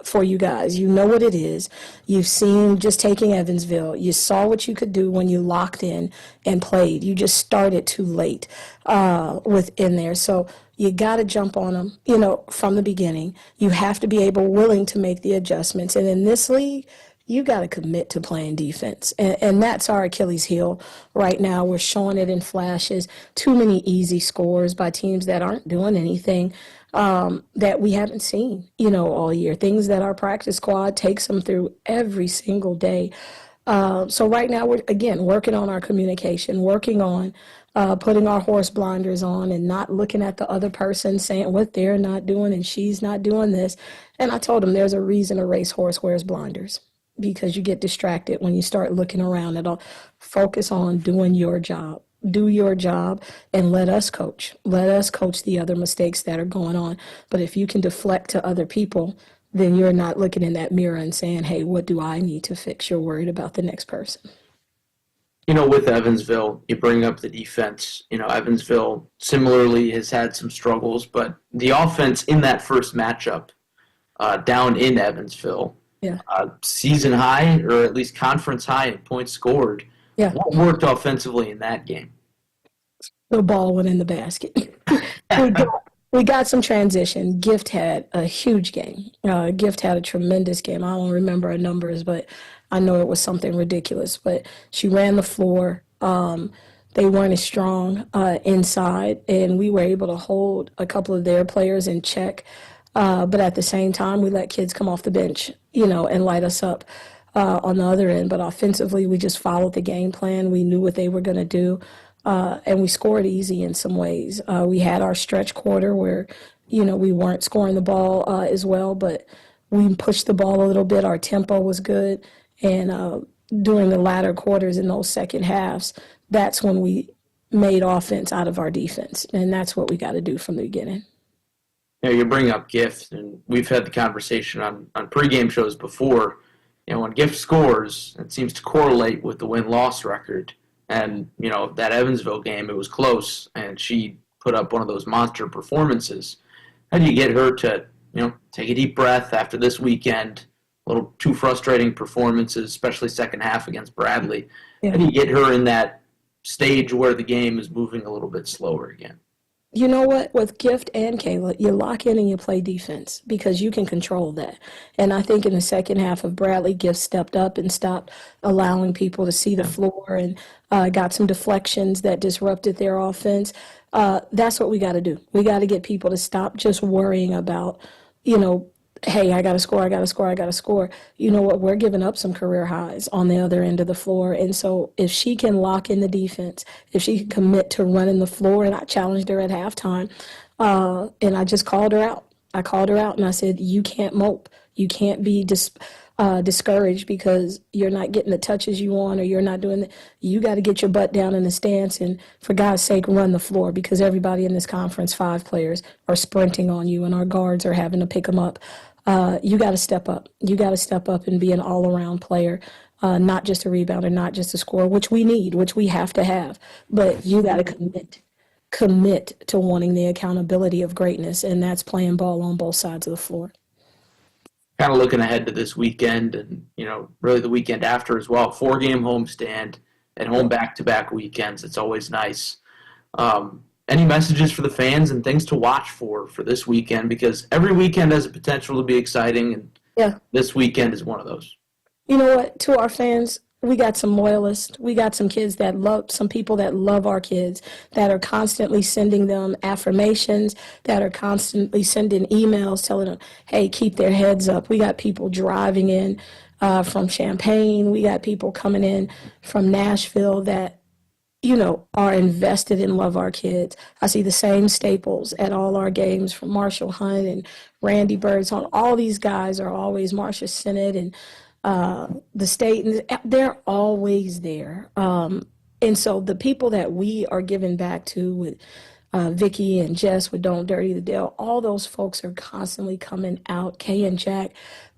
for you guys. You know what it is. You've seen just taking Evansville. You saw what you could do when you locked in and played. You just started too late within there. So you got to jump on them, you know, from the beginning. You have to be willing to make the adjustments. And in this league, you got to commit to playing defense. And that's our Achilles heel right now. We're showing it in flashes. Too many easy scores by teams that aren't doing anything that we haven't seen, you know, all year. Things that our practice squad takes them through every single day. So right now we're, again, working on our communication, working on putting our horse blinders on and not looking at the other person saying what they're not doing and she's not doing this. And I told them there's a reason a racehorse wears blinders. Because you get distracted when you start looking around at all. Focus on doing your job. Do your job and let us coach. Let us coach the other mistakes that are going on. But if you can deflect to other people, then you're not looking in that mirror and saying, hey, what do I need to fix? You're worried about the next person. You know, with Evansville, you bring up the defense. You know, Evansville similarly has had some struggles, but the offense in that first matchup down in Evansville, yeah. Season high, or at least conference high in points scored. Yeah. What worked offensively in that game? The ball went in the basket. we got some transition. Gift had a huge game. Gift had a tremendous game. I don't remember her numbers, but I know it was something ridiculous. But she ran the floor. They weren't as strong inside, and we were able to hold a couple of their players in check. But at the same time, we let kids come off the bench, and light us up on the other end. But offensively, we just followed the game plan. We knew what they were going to do, and we scored easy in some ways. We had our stretch quarter where, we weren't scoring the ball as well, but we pushed the ball a little bit. Our tempo was good, and during the latter quarters in those second halves, that's when we made offense out of our defense, and that's what we got to do from the beginning. You bring up Gift, and we've had the conversation on pregame shows before. When Gift scores, it seems to correlate with the win-loss record. And, that Evansville game, it was close, and she put up one of those monster performances. How do you get her to, take a deep breath after this weekend? A little two frustrating performances, especially second half against Bradley. Yeah. How do you get her in that stage where the game is moving a little bit slower again? You know what? With Gift and Kayla, you lock in and you play defense because you can control that. And I think in the second half of Bradley, Gift stepped up and stopped allowing people to see the floor and got some deflections that disrupted their offense. That's what we got to do. We got to get people to stop just worrying about, hey, I got to score, I got to score, I got to score. You know what? We're giving up some career highs on the other end of the floor. And so if she can lock in the defense, if she can commit to running the floor, and I challenged her at halftime, and I just called her out. I called her out and I said, you can't mope. You can't be discouraged because you're not getting the touches you want or you're not doing it. You got to get your butt down in the stance and, for God's sake, run the floor because everybody in this conference, 5 players, are sprinting on you and our guards are having to pick them up. You got to step up. You got to step up and be an all-around player, not just a rebounder, not just a scorer, which we need, which we have to have. But you got to commit to wanting the accountability of greatness, and that's playing ball on both sides of the floor. Kind of looking ahead to this weekend and, really the weekend after as well. 4-game homestand and home back-to-back weekends. It's always nice. Any messages for the fans and things to watch for this weekend? Because every weekend has the potential to be exciting, and this weekend is one of those. You know what? To our fans, we got some loyalists. We got some kids that love, some people that love our kids, that are constantly sending them affirmations, that are constantly sending emails telling them, hey, keep their heads up. We got people driving in from Champaign. We got people coming in from Nashville that, are invested and love our kids. I see the same staples at all our games from Marshall Hunt and Randy Birdsong. All these guys are always Marcia Sinnott and the state, and they're always there. And so the people that we are giving back to with Vicky and Jess with Don't Dirty the Dale, all those folks are constantly coming out. Kay and Jack,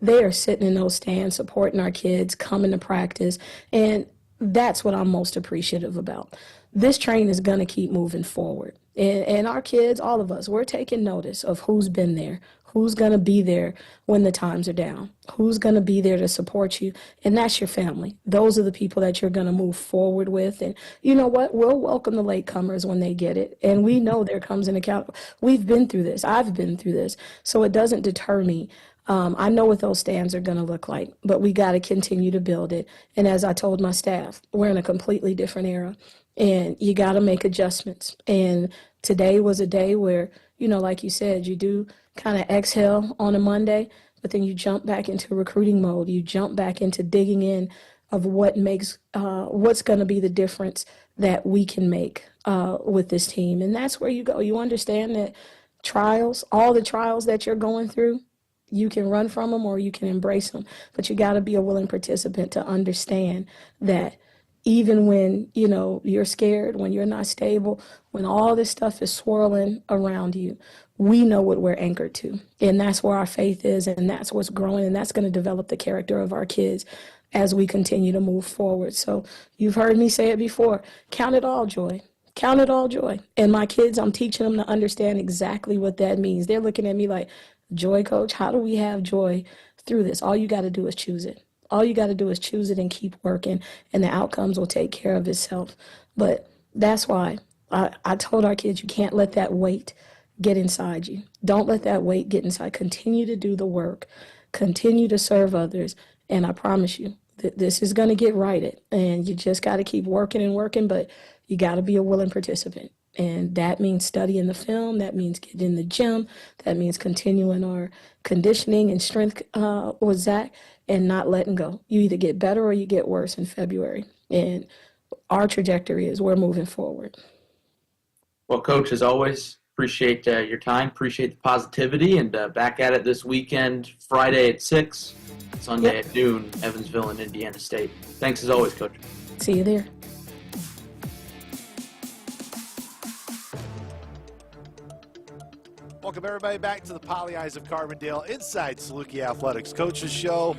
they are sitting in those stands supporting our kids, coming to practice, and that's what I'm most appreciative about. This train is going to keep moving forward. And our kids, all of us, we're taking notice of who's been there, who's going to be there when the times are down, who's going to be there to support you, and that's your family. Those are the people that you're going to move forward with. And you know what? We'll welcome the latecomers when they get it, and we know there comes an account. We've been through this. I've been through this, so it doesn't deter me. I know what those stands are going to look like, but we got to continue to build it. And as I told my staff, we're in a completely different era, and you got to make adjustments. And today was a day where, like you said, you do kind of exhale on a Monday, but then you jump back into recruiting mode. You jump back into digging in of what makes, what's going to be the difference that we can make with this team. And that's where you go. You understand that trials, all the trials that you're going through, you can run from them or you can embrace them, but you got to be a willing participant to understand that even when, you're scared, when you're not stable, when all this stuff is swirling around you, we know what we're anchored to. And that's where our faith is, and that's what's growing, and that's going to develop the character of our kids as we continue to move forward. So you've heard me say it before, count it all joy. Count it all joy. And my kids, I'm teaching them to understand exactly what that means. They're looking at me like, joy, coach, how do we have joy through this? All you got to do is choose it. All you got to do is choose it and keep working, and the outcomes will take care of itself. But that's why I told our kids, you can't let that weight get inside you. Don't let that weight get inside. Continue to do the work. Continue to serve others. And I promise you, This is going to get righted, and you just got to keep working and working, but you got to be a willing participant. And that means studying the film. That means getting in the gym. That means continuing our conditioning and strength with Zach and not letting go. You either get better or you get worse in February. And our trajectory is we're moving forward. Well, Coach, as always, appreciate your time, appreciate the positivity, and back at it this weekend, Friday at 6, Sunday at noon, Evansville and Indiana State. Thanks as always, Coach. See you there. Welcome, everybody, back to the Poly Eyes of Carbondale Inside Saluki Athletics Coaches Show.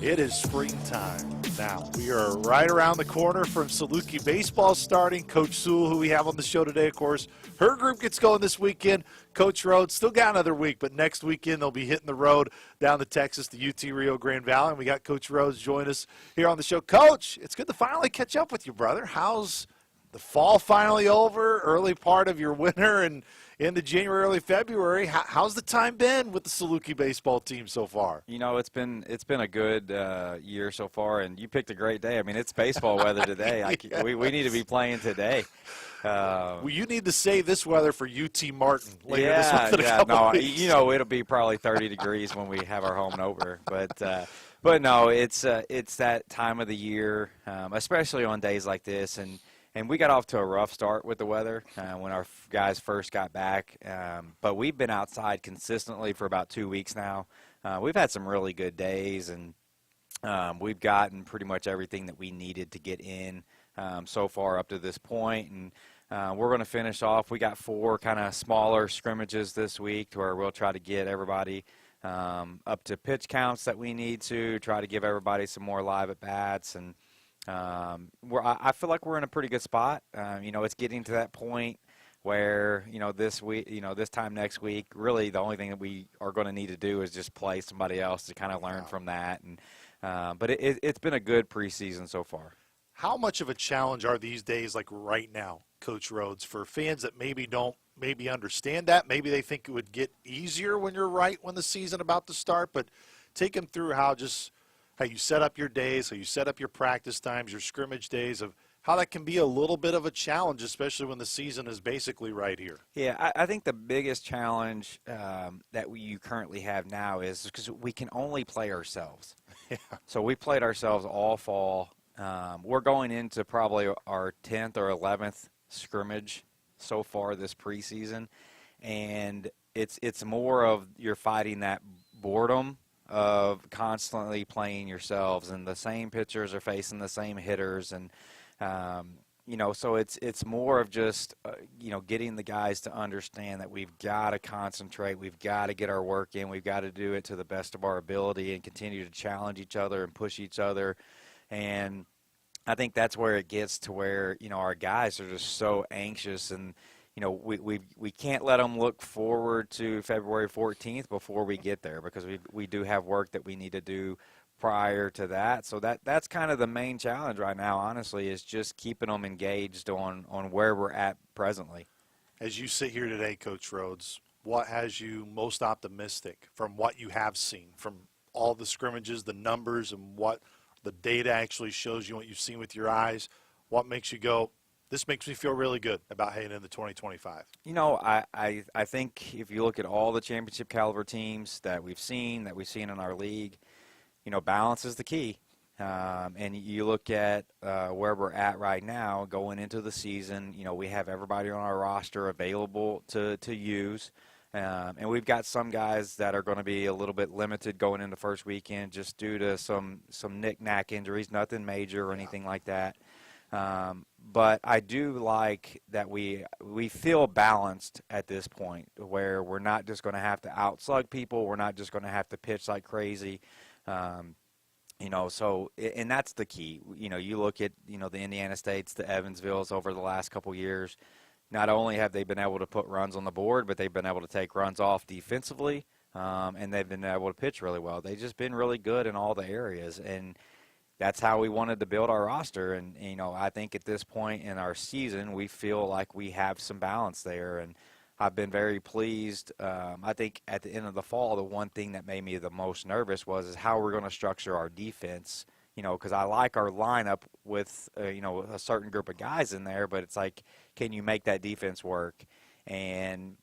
It is springtime. Now, we are right around the corner from Saluki Baseball starting. Coach Sewell, who we have on the show today, of course, her group gets going this weekend. Coach Rhodes still got another week, but next weekend they'll be hitting the road down to Texas, to UT Rio Grande Valley. And we got Coach Rhodes join us here on the show. Coach, it's good to finally catch up with you, brother. How's the fall finally over, early part of your winter, and into January, early February? How's the time been with the Saluki baseball team so far? You know, it's been a good year so far, and you picked a great day. I mean, it's baseball weather today. Yeah. We need to be playing today. Well, you need to save this wetter for UT Martin later this month in a couple weeks. You know, it'll be probably 30 degrees when we have our home and over. But no, it's that time of the year, especially on days like this, and we got off to a rough start with the weather when our guys first got back. But we've been outside consistently for about 2 weeks now. We've had some really good days, and we've gotten pretty much everything that we needed to get in so far up to this point. And we're going to finish off. We got 4 kind of smaller scrimmages this week where we'll try to get everybody up to pitch counts that we need to, try to give everybody some more live at-bats. And I feel like we're in a pretty good spot. You know, it's getting to that point where, you know, this week, you know, this time next week, really the only thing that we are going to need to do is just play somebody else to kind of learn from that. And but it's been a good preseason so far. How much of a challenge are these days, like right now, Coach Rhodes, for fans that don't understand that? Maybe they think it would get easier when you're right when the season about to start, but take them through how you set up your days, how you set up your practice times, your scrimmage days, of how that can be a little bit of a challenge, especially when the season is basically right here. Yeah, I think the biggest challenge that you currently have now is because we can only play ourselves. Yeah. So we played ourselves all fall. We're going into probably our 10th or 11th scrimmage so far this preseason, and it's more of you're fighting that boredom of constantly playing yourselves, and the same pitchers are facing the same hitters, and you know, so it's more of just you know, getting the guys to understand that we've got to concentrate, we've got to get our work in, we've got to do it to the best of our ability and continue to challenge each other and push each other. And I think that's where it gets to where, you know, our guys are just so anxious, and you know, we can't let them look forward to February 14th before we get there, because we do have work that we need to do prior to that. So that's kind of the main challenge right now, honestly, is just keeping them engaged on where we're at presently. As you sit here today, Coach Rhodes, what has you most optimistic from what you have seen, from all the scrimmages, the numbers, and what the data actually shows you, what you've seen with your eyes? What makes you go, this makes me feel really good about heading into 2025? You know, I think if you look at all the championship caliber teams that we've seen in our league, you know, balance is the key. And you look at where we're at right now going into the season, you know, we have everybody on our roster available to use. And we've got some guys that are going to be a little bit limited going into first weekend just due to some knick-knack injuries, nothing major or anything like that. But I do like that we feel balanced at this point, where we're not just going to have to outslug people. We're not just going to have to pitch like crazy. You know, so, and that's the key. You know, you look at, you know, the Indiana States, the Evansvilles over the last couple years. Not only have they been able to put runs on the board, but they've been able to take runs off defensively, and they've been able to pitch really well. They've just been really good in all the areas, and that's how we wanted to build our roster. And, you know, I think at this point in our season, we feel like we have some balance there, and I've been very pleased. I think at the end of the fall, the one thing that made me the most nervous was how we're going to structure our defense, because I like our lineup with, a certain group of guys in there, but it's like, can you make that defense work? And,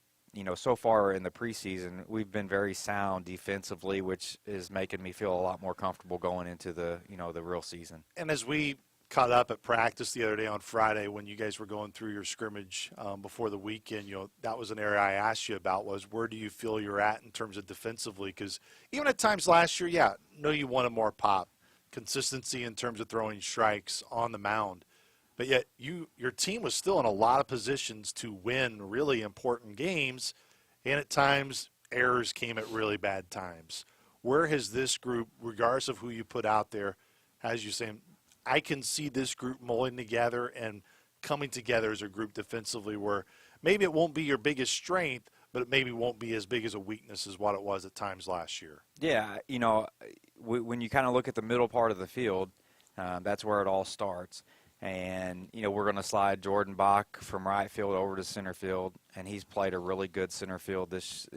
so far in the preseason, we've been very sound defensively, which is making me feel a lot more comfortable going into the real season. And as we caught up at practice the other day on Friday when you guys were going through your scrimmage before the weekend, that was an area I asked you about was where do you feel you're at in terms of defensively? Because even at times last year, you wanted more pop, consistency in terms of throwing strikes on the mound. But yet your team was still in a lot of positions to win really important games, and at times errors came at really bad times. Where has this group, regardless of who you put out there, as you saying, I can see this group molding together and coming together as a group defensively where maybe it won't be your biggest strength, but it maybe won't be as big as a weakness as what it was at times last year. Yeah, when you kind of look at the middle part of the field, that's where it all starts. And, we're going to slide Jordan Bach from right field over to center field, and he's played a really good center field this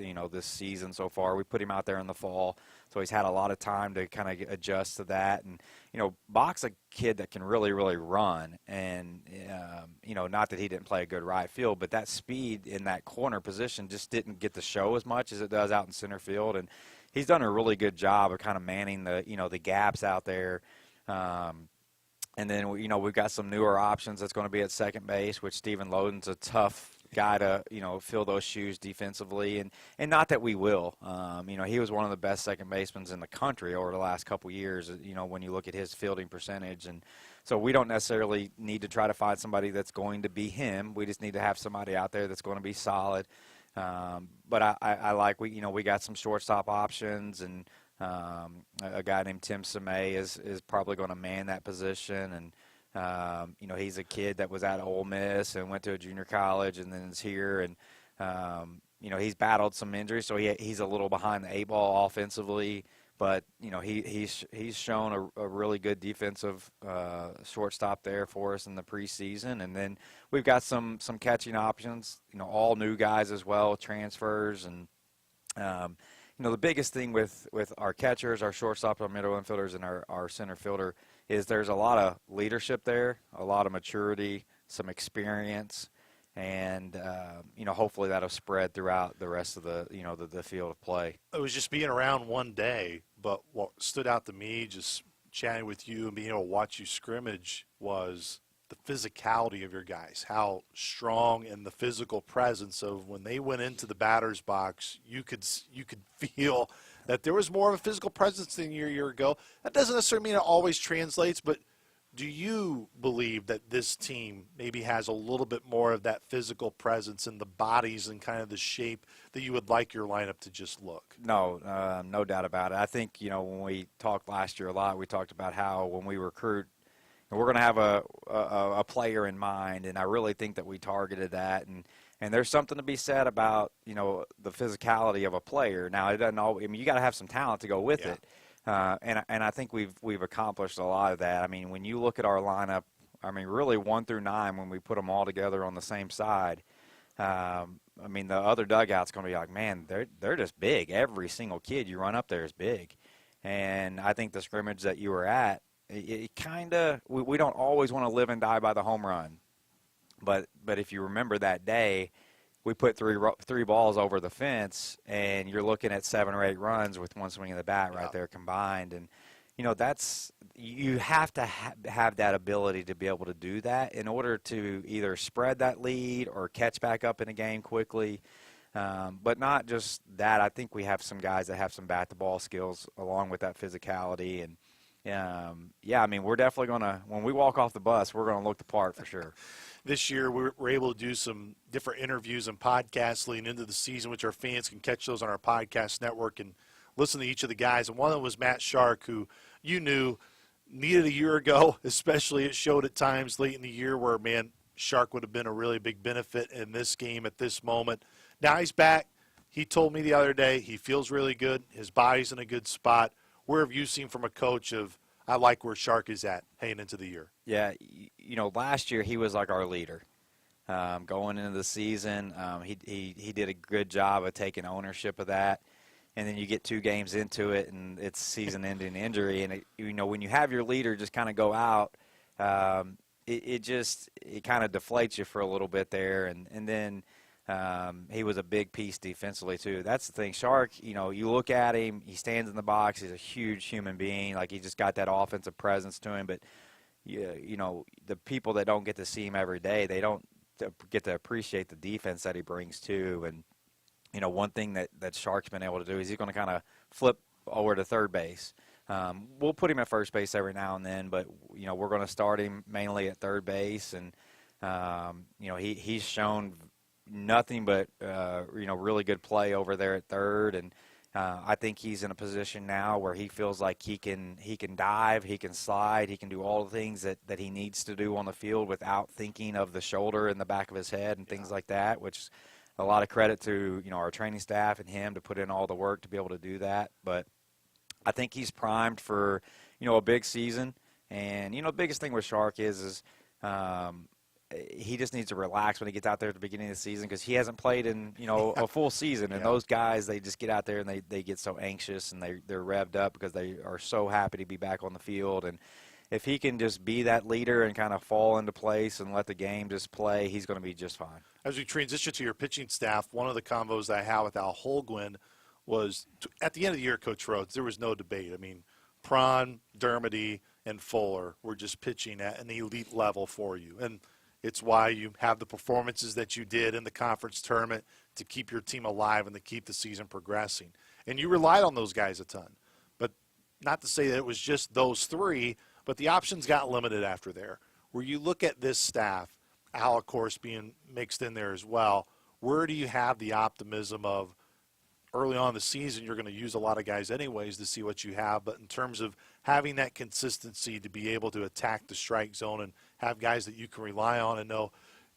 season so far. We put him out there in the fall, so he's had a lot of time to kind of adjust to that. And, Bach's a kid that can really, really run. And, not that he didn't play a good right field, but that speed in that corner position just didn't get to show as much as it does out in center field. And he's done a really good job of kind of manning the gaps out there. And then, we've got some newer options that's going to be at second base, which Stephen Loden's a tough guy to, fill those shoes defensively. And not that we will. He was one of the best second basemen in the country over the last couple years, when you look at his fielding percentage. And so we don't necessarily need to try to find somebody that's going to be him. We just need to have somebody out there that's going to be solid. But I like, we got some shortstop options, and a guy named Tim Samay is probably going to man that position. And, he's a kid that was at Ole Miss and went to a junior college and then is here. And, he's battled some injuries, so he's a little behind the eight ball offensively. But, he's shown a really good defensive shortstop there for us in the preseason. And then we've got some catching options, all new guys as well, transfers. And, the biggest thing with our catchers, our shortstop, our middle infielders, and our center fielder is there's a lot of leadership there, a lot of maturity, some experience, and hopefully that'll spread throughout the rest of the field of play. It was just being around one day, but what stood out to me just chatting with you and being able to watch you scrimmage was the physicality of your guys, how strong and the physical presence of when they went into the batter's box, you could feel that there was more of a physical presence than a year ago. That doesn't necessarily mean it always translates, but do you believe that this team maybe has a little bit more of that physical presence in the bodies and kind of the shape that you would like your lineup to just look? No, no doubt about it. I think, when we talked last year a lot, we talked about how when we recruit, we're going to have a player in mind, and I really think that we targeted that. And there's something to be said about, the physicality of a player. Now, it doesn't always, you got to have some talent to go with it. And I think we've accomplished a lot of that. When you look at our lineup, really 1 through 9, when we put them all together on the same side, the other dugout's going to be like, man, they're just big. Every single kid you run up there is big. And I think the scrimmage that you were at, it kind of, we don't always want to live and die by the home run. But if you remember that day, we put three balls over the fence, and you're looking at 7 or 8 runs with one swing of the bat right there combined. And, that's you have to have that ability to be able to do that in order to either spread that lead or catch back up in a game quickly. But not just that. I think we have some guys that have some bat-to-ball skills along with that physicality. And, we're definitely going to, when we walk off the bus, we're going to look the part for sure. This year, we're able to do some different interviews and podcasts leading into the season, which our fans can catch those on our podcast network and listen to each of the guys. And one of them was Matt Shark, who you knew needed a year ago, especially it showed at times late in the year where, man, Shark would have been a really big benefit in this game at this moment. Now he's back. He told me the other day he feels really good. His body's in a good spot. Where have you seen from a coach of, I like where Shark is at heading into the year? Yeah, last year he was like our leader. Going into the season, he did a good job of taking ownership of that. and then you get 2 games into it, and it's season-ending injury. And when you have your leader just kind of go out, it kind of deflates you for a little bit there, and then he was a big piece defensively too. That's the thing. Shark, you look at him, he stands in the box. He's a huge human being. Like, he just got that offensive presence to him. But the people that don't get to see him every day, they don't get to appreciate the defense that he brings too. And one thing that Shark's been able to do is he's going to kind of flip over to third base. We'll put him at first base every now and then, but we're going to start him mainly at third base. And he's shown nothing but really good play over there at third. And I think he's in a position now where he feels like he can dive, he can slide, he can do all the things that he needs to do on the field without thinking of the shoulder in the back of his head and things like that, which is a lot of credit to our training staff and him to put in all the work to be able to do that. But I think he's primed for a big season. And the biggest thing with Shark is he just needs to relax when he gets out there at the beginning of the season, because he hasn't played in a full season. And those guys, they just get out there and they get so anxious and they're revved up because they are so happy to be back on the field. And if he can just be that leader and kind of fall into place and let the game just play, he's going to be just fine. As we transition to your pitching staff, one of the combos that I had with Al Holguin was at the end of the year, Coach Rhodes, there was no debate. I mean, Prawn, Dermody, and Fuller were just pitching at an elite level for you. And it's why you have the performances that you did in the conference tournament to keep your team alive and to keep the season progressing. And you relied on those guys a ton. But not to say that it was just those 3, but the options got limited after there. Where you look at this staff, Al, of course, being mixed in there as well, where do you have the optimism of early on in the season you're going to use a lot of guys anyways to see what you have, but in terms of having that consistency to be able to attack the strike zone and have guys that you can rely on and know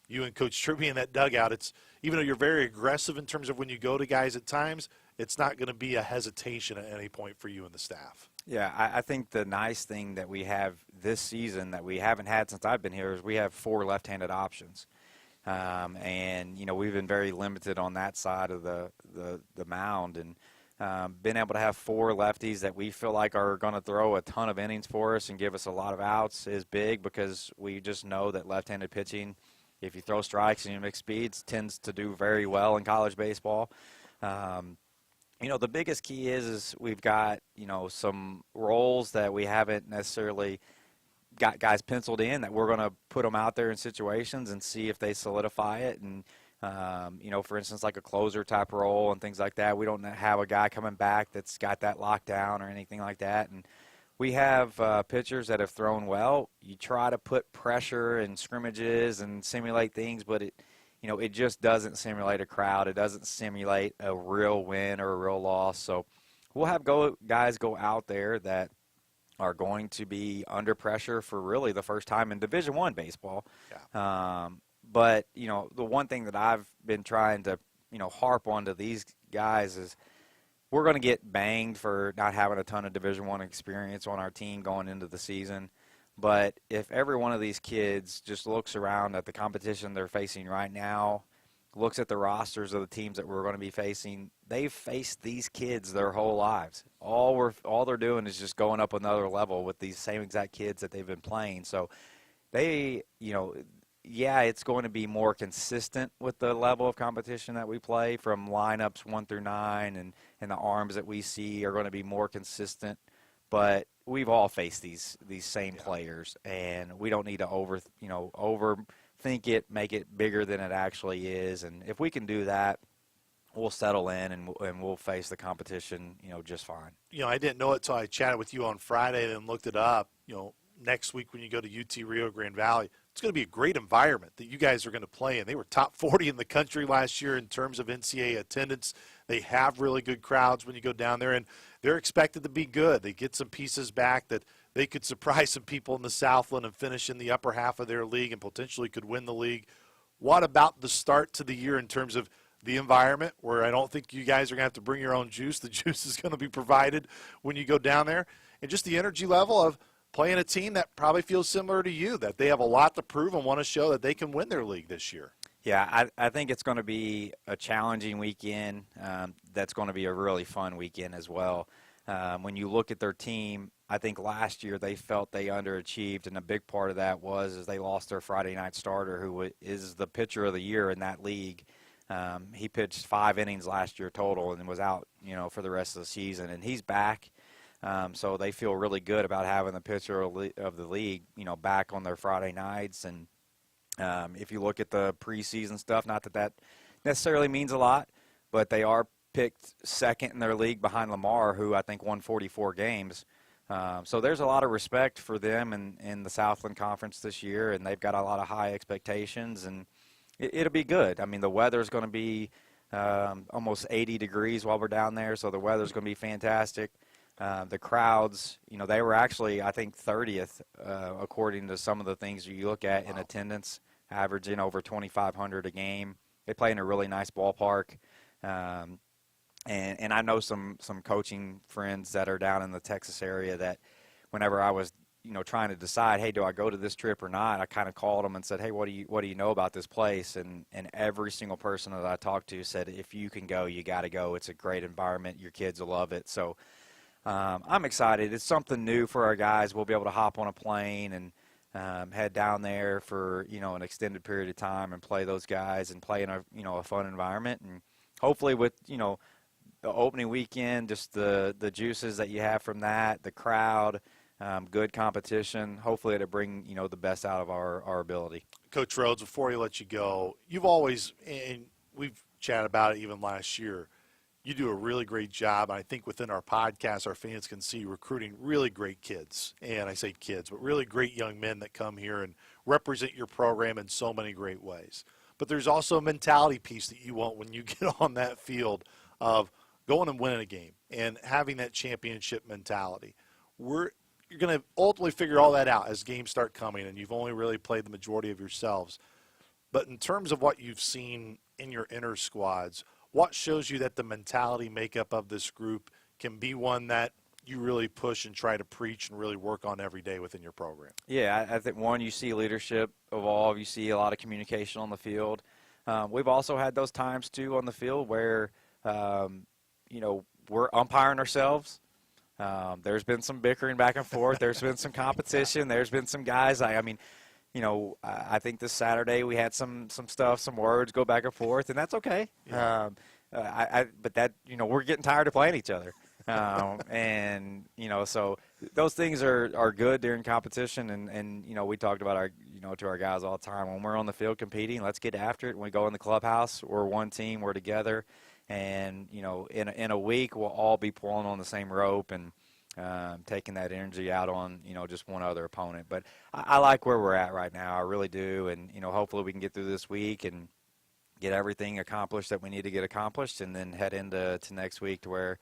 you and Coach Tribby in that dugout, it's even though you're very aggressive in terms of when you go to guys at times, it's not going to be a hesitation at any point for you and the staff. Yeah, I think the nice thing that we have this season that we haven't had since I've been here is we have 4 left-handed options. And we've been very limited on that side of the mound, and been able to have 4 lefties that we feel like are going to throw a ton of innings for us and give us a lot of outs is big, because we just know that left-handed pitching, if you throw strikes and you mix speeds, tends to do very well in college baseball. The biggest key is we've got some roles that we haven't necessarily got guys penciled in, that we're going to put them out there in situations and see if they solidify it. And, for instance, like a closer type role and things like that, we don't have a guy coming back that's got that locked down or anything like that. And we have pitchers that have thrown well. You try to put pressure and scrimmages and simulate things, but it just doesn't simulate a crowd. It doesn't simulate a real win or a real loss. So we'll have guys go out there that are going to be under pressure for really the first time in Division I baseball. Yeah. But, the one thing that I've been trying to, harp on to these guys is we're going to get banged for not having a ton of Division I experience on our team going into the season. But if every one of these kids just looks around at the competition they're facing right now, looks at the rosters of the teams that we're going to be facing, they've faced these kids their whole lives. All they're doing is just going up another level with these same exact kids that they've been playing. So they, it's going to be more consistent with the level of competition that we play from lineups 1 through 9, and the arms that we see are going to be more consistent. But we've all faced these same players, and we don't need to overthink it, make it bigger than it actually is. And if we can do that, we'll settle in and we'll face the competition, just fine. I didn't know it till I chatted with you on Friday and looked it up. Next week when you go to UT Rio Grande Valley, it's going to be a great environment that you guys are going to play in. They were top 40 in the country last year in terms of NCAA attendance. They have really good crowds when you go down there, and they're expected to be good. They get some pieces back that they could surprise some people in the Southland and finish in the upper half of their league and potentially could win the league. What about the start to the year in terms of the environment, where I don't think you guys are going to have to bring your own juice? The juice is going to be provided when you go down there. And just the energy level of playing a team that probably feels similar to you, that they have a lot to prove and want to show that they can win their league this year. Yeah, I think it's going to be a challenging weekend. That's going to be a really fun weekend as well. When you look at their team, I think last year they felt they underachieved, and a big part of that was they lost their Friday night starter, who is the pitcher of the year in that league. He pitched 5 innings last year total and was out, for the rest of the season, and he's back. So they feel really good about having the pitcher of the league, back on their Friday nights. And if you look at the preseason stuff, not that necessarily means a lot, but they are picked second in their league behind Lamar, who I think won 44 games. So there's a lot of respect for them in the Southland Conference this year, and they've got a lot of high expectations, and it'll be good. I mean, the weather's going to be almost 80 degrees while we're down there, so the weather's going to be fantastic. The crowds, they were actually, I think, 30th, according to some of the things you look at in attendance, averaging over 2,500 a game. They play in a really nice ballpark. And I know some coaching friends that are down in the Texas area that whenever I was, trying to decide, hey, do I go to this trip or not, I kind of called them and said, hey, what do you know about this place? And every single person that I talked to said, if you can go, you got to go. It's a great environment. Your kids will love it. So I'm excited. It's something new for our guys. We'll be able to hop on a plane and head down there for, an extended period of time and play those guys and play in a fun environment. And hopefully with, the opening weekend, just the juices that you have from that, the crowd, good competition, hopefully it'll bring, the best out of our ability. Coach Rhodes, before we let you go, you've always, and we've chatted about it even last year, you do a really great job. I think within our podcast, our fans can see recruiting really great kids. And I say kids, but really great young men that come here and represent your program in so many great ways. But there's also a mentality piece that you want when you get on that field of going and winning a game and having that championship mentality. You're going to ultimately figure all that out as games start coming, and you've only really played the majority of yourselves. But in terms of what you've seen in your inner squads, what shows you that the mentality makeup of this group can be one that you really push and try to preach and really work on every day within your program? Yeah, I think, one, you see leadership evolve. You see a lot of communication on the field. We've also had those times, too, on the field where, we're umpiring ourselves. There's been some bickering back and forth. There's been some competition. There's been some guys. I think this Saturday we had some stuff, some words go back and forth, and that's okay. Yeah. But that, we're getting tired of playing each other. So those things are good during competition. And we talked about to our guys all the time, when we're on the field competing, let's get after it. When we go in the clubhouse, we're one team, we're together. And, in a week, we'll all be pulling on the same rope and taking that energy out on, just one other opponent. But I like where we're at right now. I really do. And, hopefully we can get through this week and get everything accomplished that we need to get accomplished, and then head into next week to where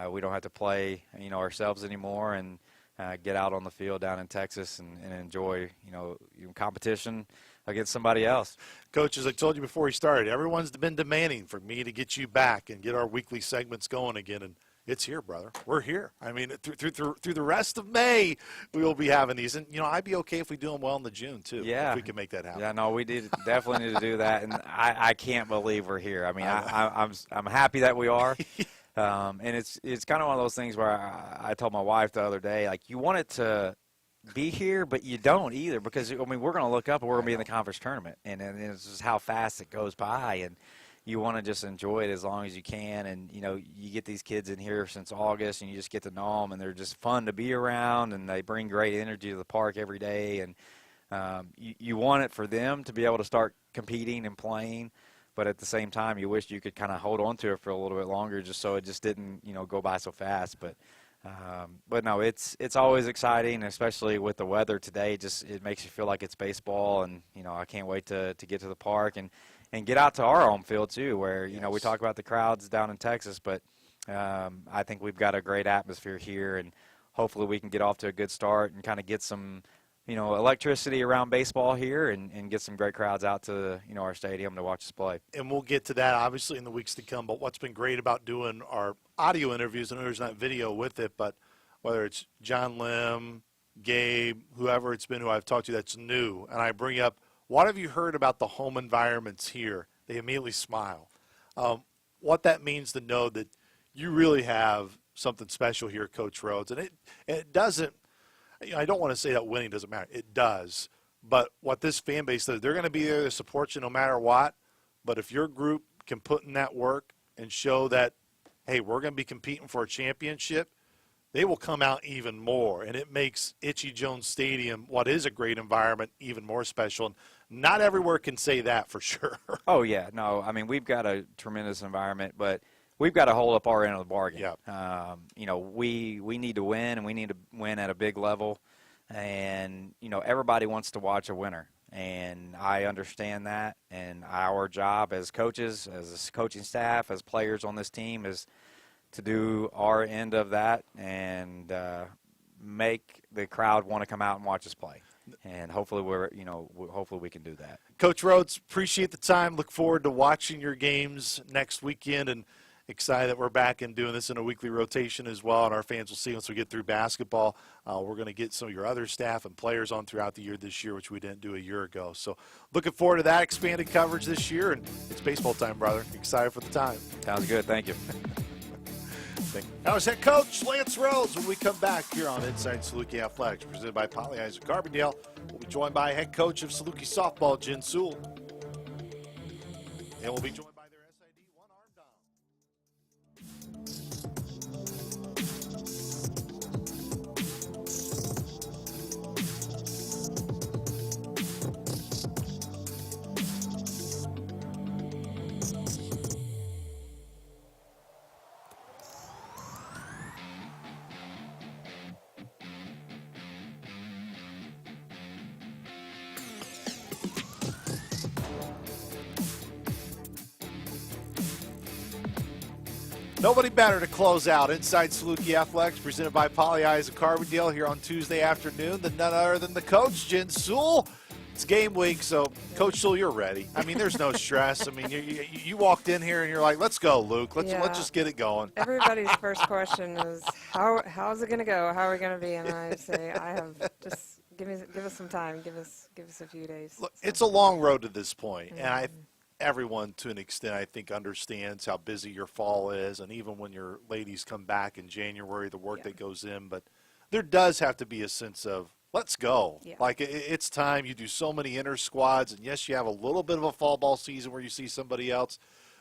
we don't have to play, ourselves anymore, and get out on the field down in Texas and enjoy, competition against somebody else. Coach, as I told you before we started, everyone's been demanding for me to get you back and get our weekly segments going again, and it's here, brother. We're here. I mean, through the rest of May, we will be having these. And, I'd be okay if we do them well in the June, too, if we can make that happen. Yeah, no, we definitely need to do that, and I can't believe we're here. I mean, I'm happy that we are. And it's kind of one of those things where I told my wife the other day, like, you want it to be here, but you don't either, because, we're going to look up and we're going to be in the conference tournament, and it's just how fast it goes by, and you want to just enjoy it as long as you can. And, you get these kids in here since August, and you just get to know them, and they're just fun to be around, and they bring great energy to the park every day. And you want it for them to be able to start competing and playing, but at the same time, you wish you could kind of hold on to it for a little bit longer, just so it just didn't, go by so fast. But no, it's always exciting, especially with the weather today. It makes you feel like it's baseball, and I can't wait to get to the park and get out to our home field too, where we talk about the crowds down in Texas, but I think we've got a great atmosphere here, and hopefully we can get off to a good start and kind of get some electricity around baseball here, and get some great crowds out to our stadium to watch us play. And we'll get to that obviously in the weeks to come. But what's been great about doing our audio interviews, I know there's not video with it, but whether it's John Lim, Gabe, whoever it's been who I've talked to that's new, and I bring up what have you heard about the home environments here? They immediately smile. What that means to know that you really have something special here, Coach Rhodes. And it doesn't, I don't want to say that winning doesn't matter. It does. But what this fan base does, they're going to be there to support you no matter what. But if your group can put in that work and show that, hey, we're going to be competing for a championship, they will come out even more. And it makes Itchy Jones Stadium, what is a great environment, even more special. And not everywhere can say that for sure. Oh, yeah. No, I mean, we've got a tremendous environment, but we've got to hold up our end of the bargain. Yeah. We need to win, and we need to win at a big level. And, everybody wants to watch a winner. And I understand that. And our job as coaches, as a coaching staff, as players on this team is to do our end of that and make the crowd want to come out and watch us play. And hopefully hopefully we can do that. Coach Rhodes, appreciate the time. Look forward to watching your games next weekend, and excited that we're back and doing this in a weekly rotation as well. And our fans will see once we get through basketball. We're going to get some of your other staff and players on throughout the year this year, which we didn't do a year ago. So looking forward to that expanded coverage this year. And it's baseball time, brother. Excited for the time. Sounds good. Thank you. That was head coach Lance Rhodes. When we come back here on Inside Saluki Athletics, presented by Pollyeyes of Carbondale, we'll be joined by head coach of Saluki Softball, Jen Sewell. And we'll be joined by their SID one-arm down. Nobody better to close out Inside Saluki Athletics, presented by Pollyeyes of Carbondale here on Tuesday afternoon than none other than the coach, Jen Sewell. It's game week, so Coach Sewell, you're ready. I mean, there's no stress. I mean, you walked in here and you're like, let's go, Luke. Let's just get it going. Everybody's first question is, how's it going to go? How are we going to be? And I say, just give us some time. Give us a few days. Look, it's a long road to this point, and everyone, to an extent, I think, understands how busy your fall is, and even when your ladies come back in January, the work that goes in. But there does have to be a sense of, let's go. Yeah. Like, it's time. You do so many inter squads, and yes, you have a little bit of a fall ball season where you see somebody else,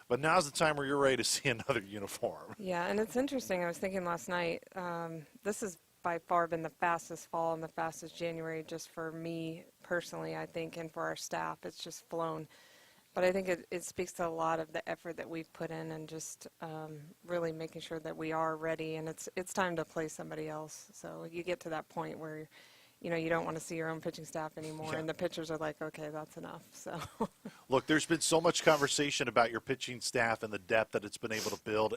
but now's the time where you're ready to see another uniform. Yeah, and it's interesting. I was thinking last night, this has by far been the fastest fall and the fastest January just for me personally, I think, and for our staff. It's just flown. But I think it speaks to a lot of the effort that we've put in and just really making sure that we are ready, and it's time to play somebody else. So you get to that point where, you don't want to see your own pitching staff anymore, and the pitchers are like, okay, that's enough. So, Look, there's been so much conversation about your pitching staff and the depth that it's been able to build.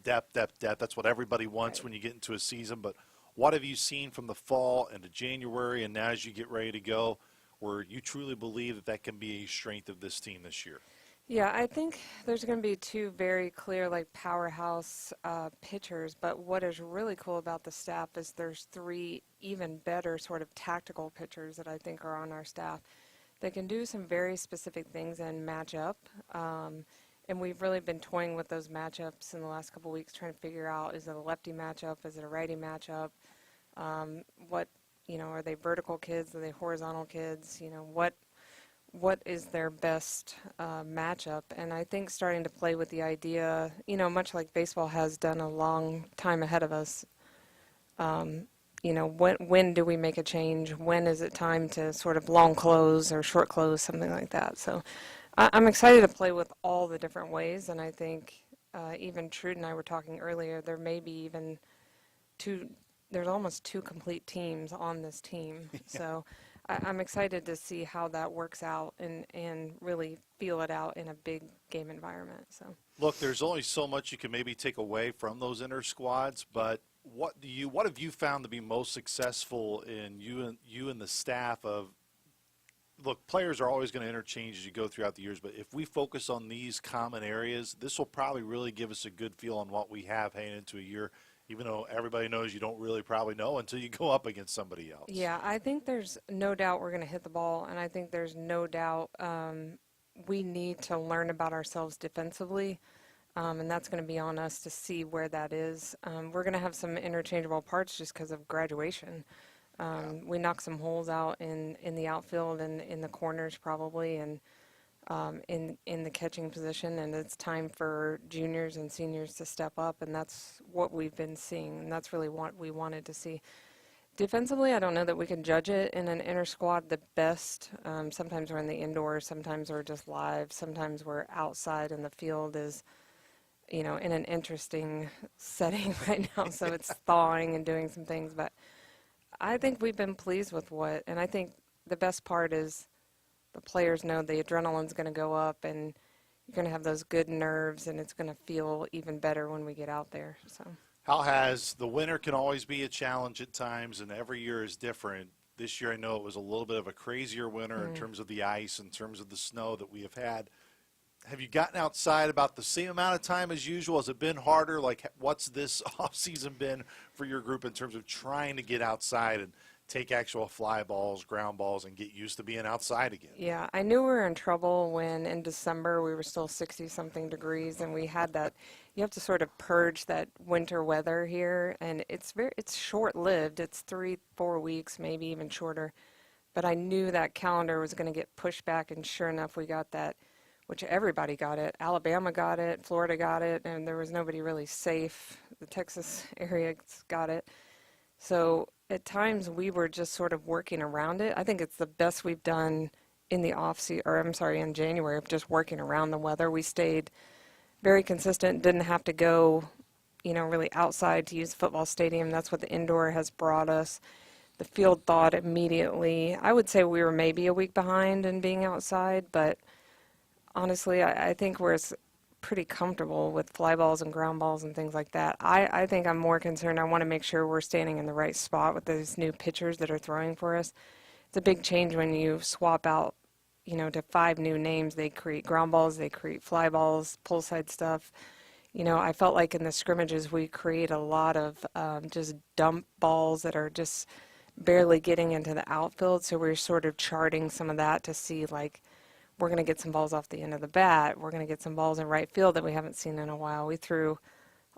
Depth. That's what everybody wants when you get into a season. But what have you seen from the fall into January and now as you get ready to go, where you truly believe that can be a strength of this team this year? yeah, I think there's going to be two very clear, powerhouse pitchers. But what is really cool about the staff is there's three even better sort of tactical pitchers that I think are on our staff. They can do some very specific things and match up. And we've really been toying with those matchups in the last couple of weeks, trying to figure out, is it a lefty matchup? Is it a righty matchup? Are they vertical kids? Are they horizontal kids? What is their best matchup? And I think starting to play with the idea, much like baseball has done a long time ahead of us, when do we make a change? When is it time to sort of long close or short close, something like that? So I'm excited to play with all the different ways, and I think even Trude and I were talking earlier, there may be even there's almost two complete teams on this team. So I'm excited to see how that works out and really feel it out in a big game environment. So Look, there's only so much you can maybe take away from those inter squads, but what have you found to be most successful in you and the staff of, look, players are always going to interchange as you go throughout the years, but if we focus on these common areas, this will probably really give us a good feel on what we have heading into a year even though everybody knows you don't really probably know until you go up against somebody else. Yeah, I think there's no doubt we're going to hit the ball, and I think there's no doubt we need to learn about ourselves defensively, and that's going to be on us to see where that is. We're going to have some interchangeable parts just because of graduation. We knocked some holes out in the outfield and in the corners probably, and in the catching position, and it's time for juniors and seniors to step up, and that's what we've been seeing, and that's really what we wanted to see. Defensively, I don't know that we can judge it in an inter squad the best. Sometimes we're in the indoors, sometimes we're just live, sometimes we're outside, and the field is, in an interesting setting right now, so it's thawing and doing some things, but I think we've been pleased with and I think the best part is the players know the adrenaline's going to go up, and you're going to have those good nerves, and it's going to feel even better when we get out there. So, How has the winter can always be a challenge at times, and every year is different. This year I know it was a little bit of a crazier winter in terms of the ice, in terms of the snow that we have had. Have you gotten outside about the same amount of time as usual? Has it been harder? Like, what's this off-season been for your group in terms of trying to get outside and take actual fly balls, ground balls, and get used to being outside again? yeah, I knew we were in trouble when in December we were still 60-something degrees, and we had that. You have to sort of purge that winter weather here, and it's short-lived. It's 3-4 weeks, maybe even shorter. But I knew that calendar was going to get pushed back, and sure enough, we got that, which everybody got it. Alabama got it, Florida got it, and there was nobody really safe. The Texas area got it. So at times we were just sort of working around it. I think it's the best we've done in the in January, of just working around the weather. We stayed very consistent, didn't have to go, really outside to use the football stadium. That's what the indoor has brought us. The field thawed immediately. I would say we were maybe a week behind in being outside, but honestly, I think we're pretty comfortable with fly balls and ground balls and things like that. I think I'm more concerned. I want to make sure we're standing in the right spot with those new pitchers that are throwing for us. It's a big change when you swap out, to 5 new names. They create ground balls, they create fly balls, pull side stuff. I felt like in the scrimmages we create a lot of just dump balls that are just barely getting into the outfield. So we're sort of charting some of that to see, like, we're going to get some balls off the end of the bat. We're going to get some balls in right field that we haven't seen in a while. We threw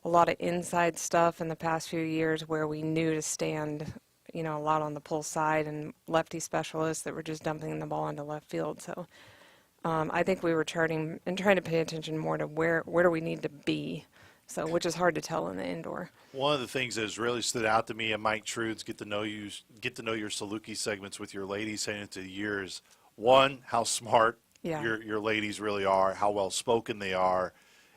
a lot of inside stuff in the past few years where we knew to stand, a lot on the pull side, and lefty specialists that were just dumping the ball into left field. So I think we were charting and trying to pay attention more to where do we need to be, which is hard to tell in the indoor. One of the things that has really stood out to me, and Mike Trude's get to know your Saluki segments with your ladies heading into the years. One, how smart your ladies really are, how well spoken they are,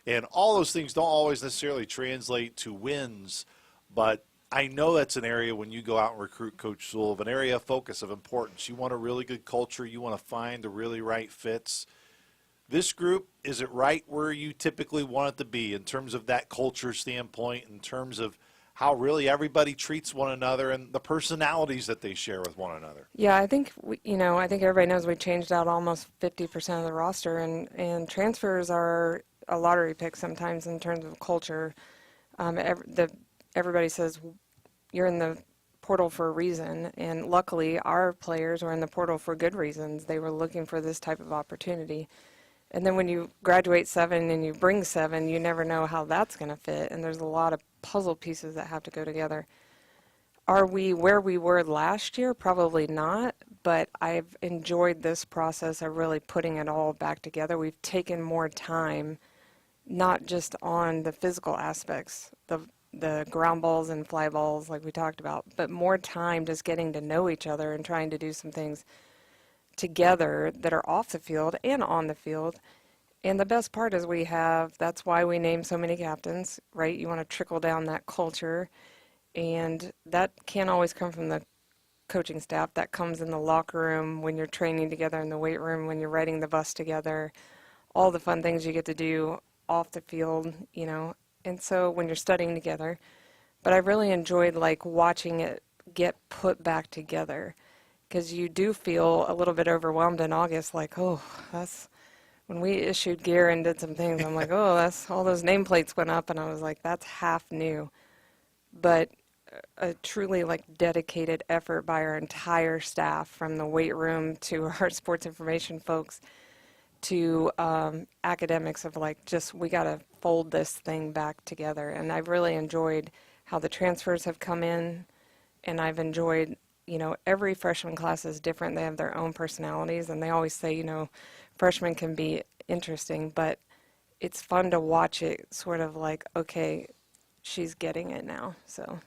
and all those things don't always necessarily translate to wins, but I know that's an area when you go out and recruit Coach Sewell, of an area of focus, of importance. You want a really good culture. You want to find the really right fits. This group, is it right where you typically want it to be in terms of that culture standpoint, in terms of how really everybody treats one another and the personalities that they share with one another? Yeah, I think I think everybody knows we changed out almost 50% of the roster, and transfers are a lottery pick sometimes in terms of culture. Everybody says you're in the portal for a reason, and luckily our players were in the portal for good reasons. They were looking for this type of opportunity. And then when you graduate 7 and you bring 7, you never know how that's going to fit, and there's a lot of puzzle pieces that have to go together. Are we where we were last year? Probably not, but I've enjoyed this process of really putting it all back together. We've taken more time, not just on the physical aspects, the ground balls and fly balls like we talked about, but more time just getting to know each other and trying to do some things together that are off the field and on the field. And the best part is that's why we name so many captains, right? You want to trickle down that culture, and that can't always come from the coaching staff. That comes in the locker room, when you're training together in the weight room, when you're riding the bus together, all the fun things you get to do off the field, and so when you're studying together. But I really enjoyed watching it get put back together, because you do feel a little bit overwhelmed in August, that's when we issued gear and did some things. I'm like, that's all those nameplates went up, and I was like, that's half new. but a truly like dedicated effort by our entire staff, from the weight room to our sports information folks to academics, of like, just we got to fold this thing back together. And I've really enjoyed how the transfers have come in, and I've enjoyed, every freshman class is different. They have their own personalities, and they always say, freshmen can be interesting, but it's fun to watch it sort of like, okay, she's getting it now. So.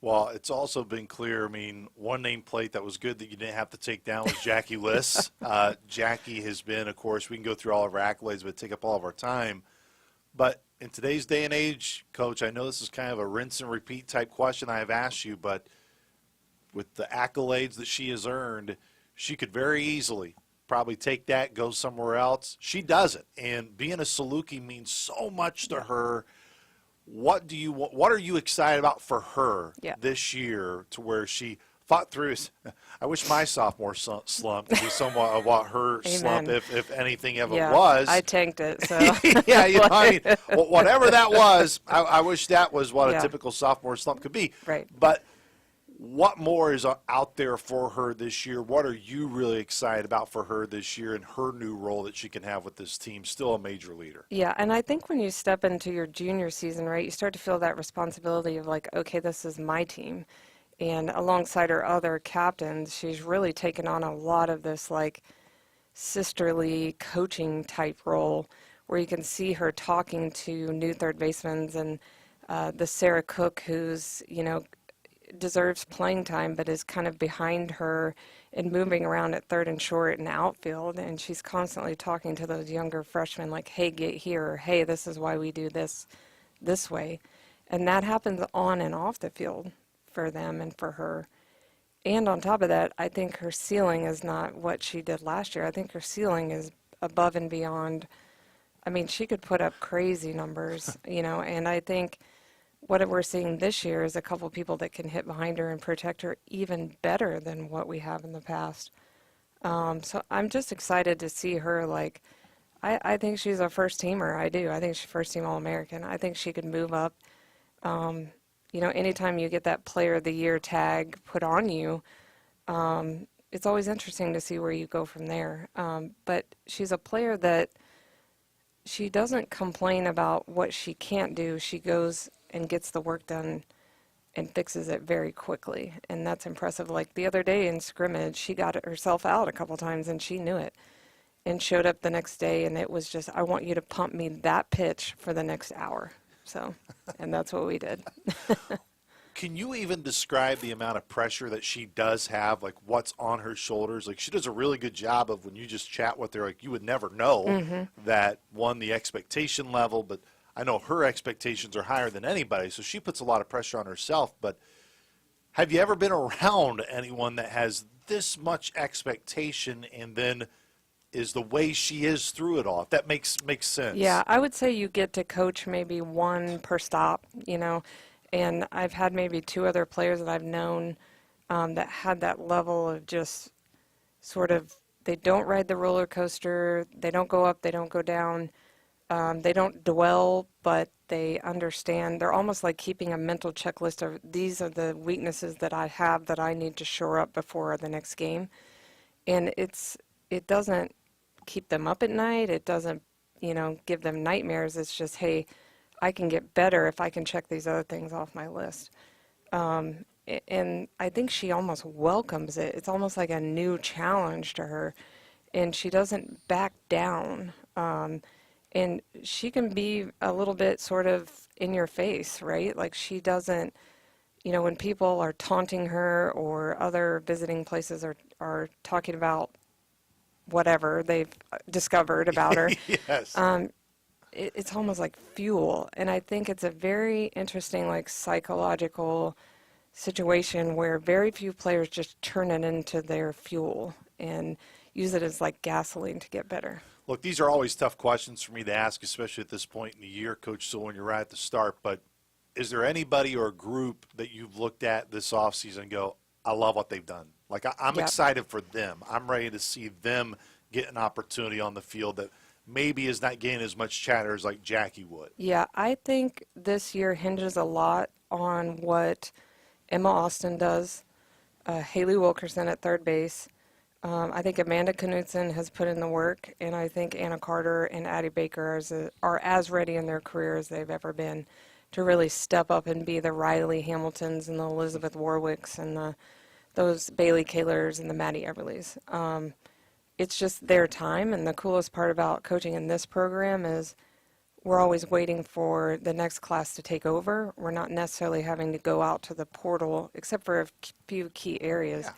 Well, it's also been clear. I mean, one nameplate that was good that you didn't have to take down was Jackie Liss. Jackie has been, of course, we can go through all of her accolades, but take up all of our time. But in today's day and age, Coach, I know this is kind of a rinse and repeat type question I have asked you, but with the accolades that she has earned, she could very easily probably take that, go somewhere else. She doesn't. And being a Saluki means so much to her. What are you excited about for her this year, to where she fought through? I wish my sophomore slump could be somewhat of what her slump, if anything ever was. I tanked it. So yeah, I mean, whatever that was, I wish that was what a typical sophomore slump could be. Right. But what more is out there for her this year? What are you really excited about for her this year and her new role that she can have with this team? Still a major leader. Yeah, and I think when you step into your junior season, right, you start to feel that responsibility of like, okay, this is my team. And alongside her other captains, she's really taken on a lot of this like sisterly coaching type role, where you can see her talking to new third basemen and the Sarah Cook, who's, deserves playing time but is kind of behind her and moving around at third and short and outfield, and she's constantly talking to those younger freshmen like, hey, get here, or hey, this is why we do this way. And that happens on and off the field for them and for her. And on top of that, I think her ceiling is not what she did last year. I think her ceiling is above and beyond. I mean, she could put up crazy numbers, and I think what we're seeing this year is a couple people that can hit behind her and protect her even better than what we have in the past. So I'm just excited to see her. Like, I think she's a first teamer. I do. I think she's first team All-American. I think she could move up. Anytime you get that Player of the Year tag put on you, it's always interesting to see where you go from there. But she's a player that she doesn't complain about what she can't do. She goes and gets the work done and fixes it very quickly, and that's impressive. Like the other day in scrimmage, she got herself out a couple times, and she knew it, and showed up the next day, and it was just, I want you to pump me that pitch for the next hour. So, and that's what we did. Can you even describe the amount of pressure that she does have, like what's on her shoulders? Like, she does a really good job of, when you just chat with her, like, you would never know that, one, the expectation level, but I know her expectations are higher than anybody, so she puts a lot of pressure on herself. But have you ever been around anyone that has this much expectation and then is the way she is through it all, if that makes sense? Yeah, I would say you get to coach maybe one per stop, and I've had maybe two other players that I've known that had that level of just sort of, they don't ride the roller coaster, they don't go up, they don't go down. They don't dwell, but they understand. They're almost like keeping a mental checklist of, these are the weaknesses that I have that I need to shore up before the next game. And it doesn't keep them up at night. It doesn't, give them nightmares. It's just, hey, I can get better if I can check these other things off my list. And I think she almost welcomes it. It's almost like a new challenge to her, and she doesn't back down. And she can be a little bit sort of in your face, right? Like, she doesn't, when people are taunting her or other visiting places are talking about whatever they've discovered about her, Yes. It's almost like fuel. And I think it's a very interesting, like, psychological situation where very few players just turn it into their fuel and use it as like gasoline to get better. Look, these are always tough questions for me to ask, especially at this point in the year, Coach Sewell, when you're right at the start. But is there anybody or a group that you've looked at this offseason and go, I love what they've done? Like, I'm excited for them. I'm ready to see them get an opportunity on the field that maybe is not getting as much chatter as like Jackie would. Yeah, I think this year hinges a lot on what Emma Austin does, Haley Wilkerson at third base. I think Amanda Knutson has put in the work, and I think Anna Carter and Addie Baker are as ready in their career as they've ever been to really step up and be the Riley Hamiltons and the Elizabeth Warwicks and those Bailey Kaylors and the Maddie Everlys. It's just their time, and the coolest part about coaching in this program is we're always waiting for the next class to take over. We're not necessarily having to go out to the portal, except for a few key areas. Yeah.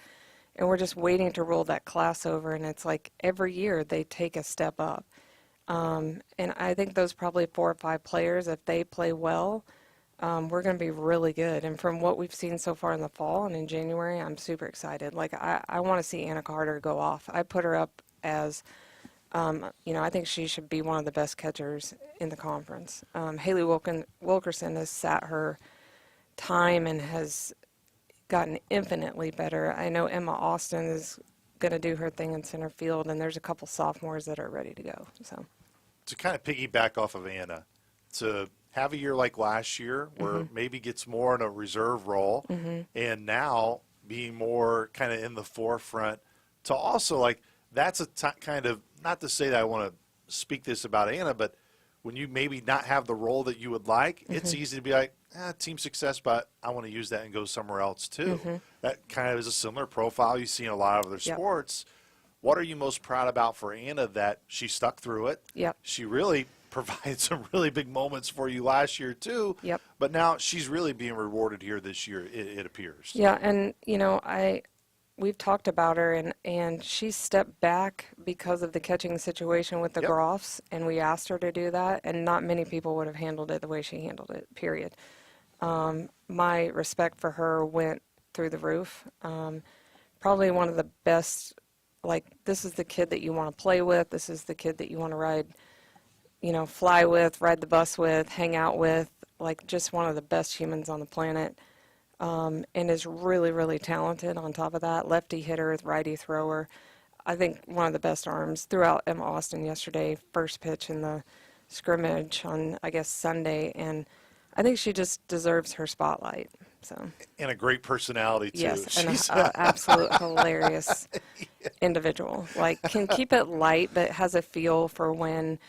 And we're just waiting to roll that class over, and it's like every year they take a step up. And I think those probably 4 or 5 players, if they play well, we're going to be really good. And from what we've seen so far in the fall and in January, I'm super excited. Like, I want to see Anna Carter go off. I put her up as, I think she should be one of the best catchers in the conference. Haley Wilkerson has sat her time and has gotten infinitely better. I know Emma Austin is going to do her thing in center field, and there's a couple sophomores that are ready to go. So, to kind of piggyback off of Anna, to have a year like last year where maybe gets more in a reserve role, and now being more kind of in the forefront, to also like that's a kind of, not to say that I want to speak this about Anna, but when you maybe not have the role that you would like, it's easy to be like, team success, but I want to use that and go somewhere else too. That kind of is a similar profile you see in a lot of other sports. What are you most proud about for Anna that she stuck through it? Yep. She really provided some really big moments for you last year too. Yep. But now she's really being rewarded here this year, it appears. Yeah, and we've talked about her, and she stepped back because of the catching situation with the Groffs, and we asked her to do that, and not many people would have handled it the way she handled it, period. My respect for her went through the roof. Probably one of the best, like, this is the kid that you want to play with, this is the kid that you want to ride, fly with, ride the bus with, hang out with, like, just one of the best humans on the planet. And is really, really talented on top of that. Lefty hitter, righty thrower. I think one of the best arms. Threw out Emma Austin yesterday, first pitch in the scrimmage on, I guess, Sunday. And I think she just deserves her spotlight. So. And a great personality, too. Yes, and an absolute hilarious individual. Like, can keep it light, but has a feel for when,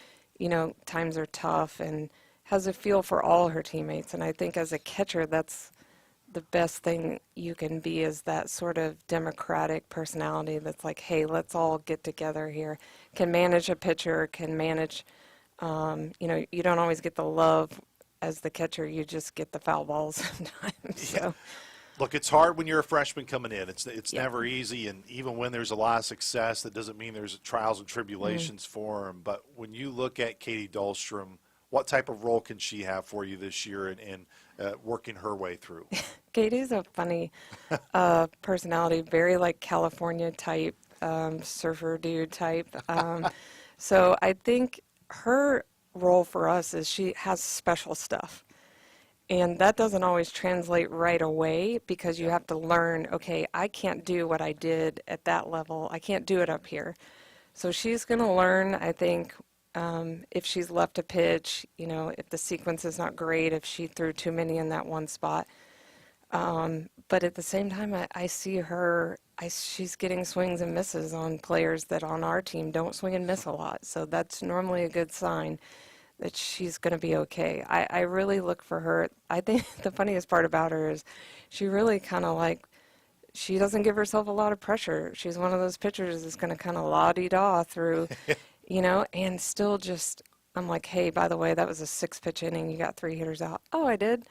times are tough, and has a feel for all her teammates. And I think as a catcher, that's the best thing you can be, is that sort of democratic personality that's like, hey, let's all get together here. Can manage a pitcher, can manage, you don't always get the love as the catcher, you just get the foul balls sometimes. So. Look, it's hard when you're a freshman coming in. It's never easy, and even when there's a lot of success, that doesn't mean there's trials and tribulations for them. But when you look at Katie Dahlstrom, what type of role can she have for you this year in working her way through? Katie's a funny personality, very like California type, surfer dude type. So I think her role for us is she has special stuff. And that doesn't always translate right away, because you have to learn, okay, I can't do what I did at that level. I can't do it up here. So she's going to learn, I think, if she's left a pitch, if the sequence is not great, if she threw too many in that one spot. But at the same time, I see her, she's getting swings and misses on players that on our team don't swing and miss a lot. So that's normally a good sign that she's going to be okay. I really look for her. I think the funniest part about her is she really kind of like, she doesn't give herself a lot of pressure. She's one of those pitchers that's going to kind of la-di-da through, and still just, I'm like, hey, by the way, that was a 6-pitch inning. You got 3 hitters out. Oh, I did.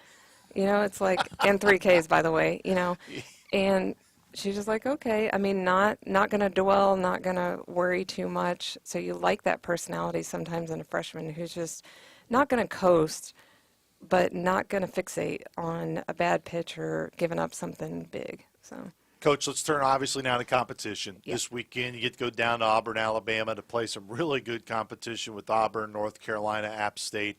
It's like, and 3 Ks, by the way, and she's just like, okay. I mean, not going to dwell, not going to worry too much. So you like that personality sometimes in a freshman who's just not going to coast, but not going to fixate on a bad pitch or giving up something big. So. Coach, let's turn obviously now to competition. Yep. This weekend you get to go down to Auburn, Alabama to play some really good competition with Auburn, North Carolina, App State.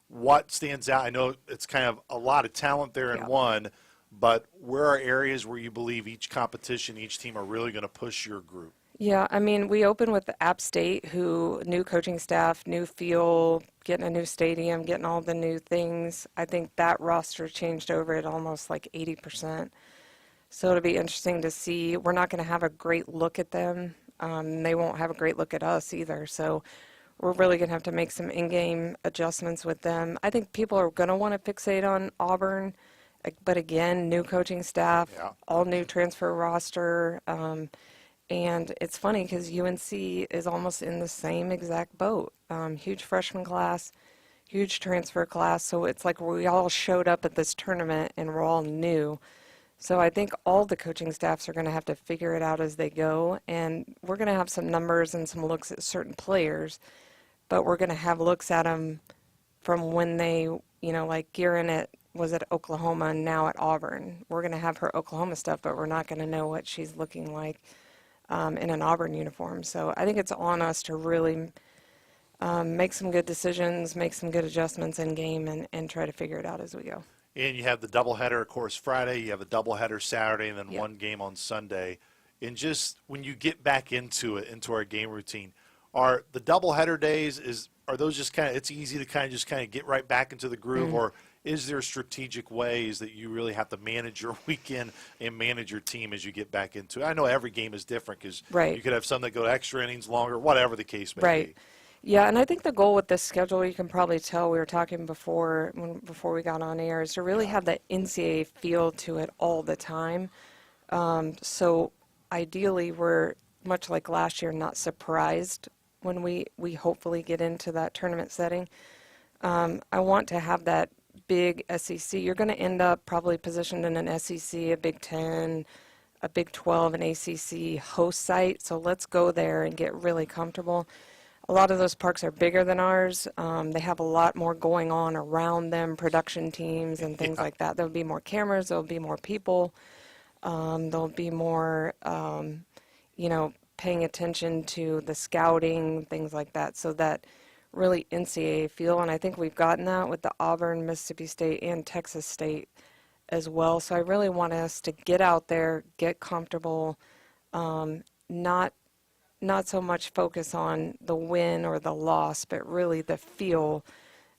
What stands out? I know it's kind of a lot of talent there in one, but where are areas where you believe each competition, each team are really going to push your group? Yeah, I mean, we opened with App State, who new coaching staff, new feel, getting a new stadium, getting all the new things. I think that roster changed over at almost like 80%. So it'll be interesting to see. We're not going to have a great look at them. They won't have a great look at us either. So we're really going to have to make some in-game adjustments with them. I think people are going to want to fixate on Auburn, but again, new coaching staff, Yeah. all new transfer roster. And it's funny because UNC is almost in the same exact boat. Huge freshman class, huge transfer class. So it's like we all showed up at this tournament and we're all new. So I think all the coaching staffs are going to have to figure it out as they go. And we're going to have some numbers and some looks at certain players, but we're going to have looks at them from when they, like Gearin was at Oklahoma and now at Auburn. We're going to have her Oklahoma stuff, but we're not going to know what she's looking like in an Auburn uniform. So I think it's on us to really make some good decisions, make some good adjustments in game, and try to figure it out as we go. And you have the doubleheader, of course, Friday. You have a doubleheader Saturday, and then Yep. one game on Sunday. And just when you get back into it, into our game routine, are the doubleheader days, are those just kind of, it's easy to kind of get right back into the groove, or is there strategic ways that you really have to manage your weekend and manage your team as you get back into it? I know every game is different because Right. you could have some that go extra innings longer, whatever the case may Right. be. Yeah, and I think the goal with this schedule, you can probably tell we were talking before we got on air, is to really have that NCAA feel to it all the time. So ideally, we're, much like last year, not surprised when we hopefully get into that tournament setting. I want to have that big SEC. You're going to end up probably positioned in an SEC, a Big Ten, a Big 12, an ACC host site. So let's go there and get really comfortable. A lot of those parks are bigger than ours. They have a lot more going on around them, production teams and things like that. There'll be more cameras. There'll be more people. There'll be more, paying attention to the scouting, things like that. So that really NCAA feel. And I think we've gotten that with the Auburn, Mississippi State, and Texas State as well. So I really want us to get out there, get comfortable, not so much focus on the win or the loss, but really the feel,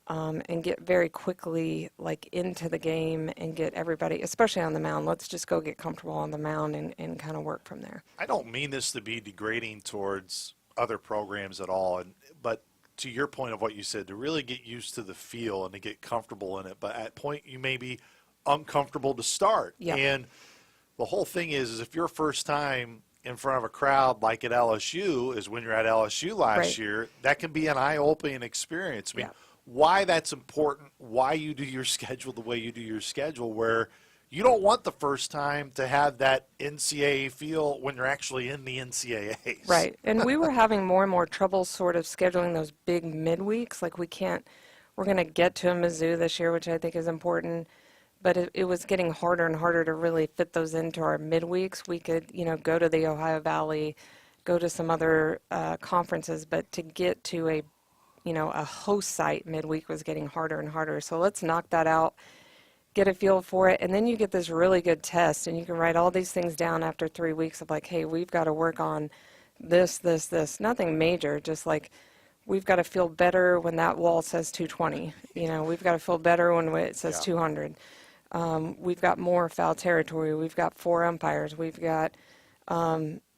and get very quickly into the game and get everybody, especially on the mound. Let's just go get comfortable on the mound and kind of work from there. I don't mean this to be degrading towards other programs at all, but to your point of what you said, to really get used to the feel and to get comfortable in it. But at point you may be uncomfortable to start. Yeah. And the whole thing is if your first time in front of a crowd like at LSU is when you're at LSU last Right. year, that can be an eye-opening experience. I mean, Yeah. why that's important, why you do your schedule the way you do your schedule, where you don't want the first time to have that NCAA feel when you're actually in the NCAAs. Right. And we were having more and more trouble sort of scheduling those big midweeks. We're going to get to a Mizzou this year, which I think is important. But it was getting harder and harder to really fit those into our midweeks. We could, go to the Ohio Valley, go to some other conferences, but to get to a host site midweek was getting harder and harder. So let's knock that out, get a feel for it, and then you get this really good test, and you can write all these things down after 3 weeks of hey, we've got to work on this. Nothing major, just we've got to feel better when that wall says 220. We've got to feel better when it says 200. We've got more foul territory. We've got 4 umpires. We've got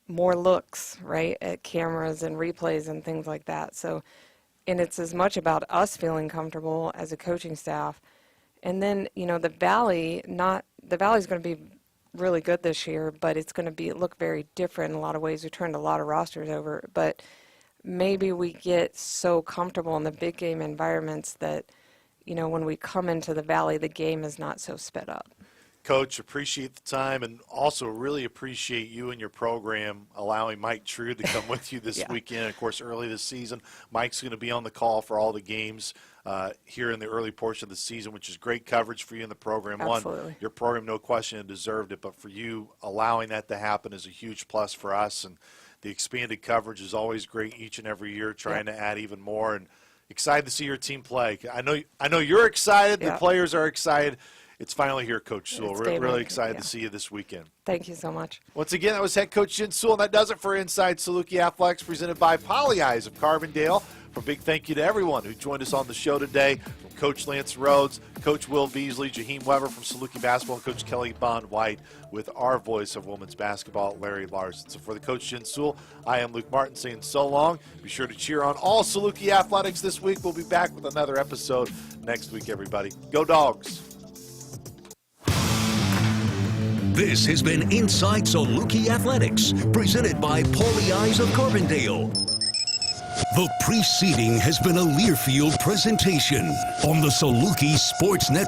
more looks, right, at cameras and replays and things like that. So, and it's as much about us feeling comfortable as a coaching staff. And then, the Valley's going to be really good this year, but it's going to look very different in a lot of ways. We turned a lot of rosters over, but maybe we get so comfortable in the big game environments that when we come into the Valley, the game is not so sped up. Coach, appreciate the time, and also really appreciate you and your program allowing Mike True to come with you this Yeah. weekend. Of course, early this season, Mike's going to be on the call for all the games here in the early portion of the season, which is great coverage for you in the program. Absolutely. One, your program, no question, deserved it, but for you, allowing that to happen is a huge plus for us, and the expanded coverage is always great each and every year, trying to add even more, and excited to see your team play. I know you're excited. Yeah. The players are excited. it's finally here, Coach Sewell. It's We're game really week, excited yeah. to see you this weekend. Thank you so much. Once again, that was head coach Jen Sewell, and that does it for Inside Saluki Athletics, presented by Poly Eyes of Carbondale. A big thank you to everyone who joined us on the show today, from Coach Lance Rhodes, Coach Will Beasley, Jaheim Weber from Saluki Basketball, and Coach Kelly Bond White, with our voice of women's basketball, Larry Larson. So for the Coach Jen Sewell, I am Luke Martin saying so long. Be sure to cheer on all Saluki Athletics this week. We'll be back with another episode next week, everybody. Go Dogs! This has been Inside Saluki Athletics, presented by Poly Eyes of Carbondale. The preceding has been a Learfield presentation on the Saluki Sports Network.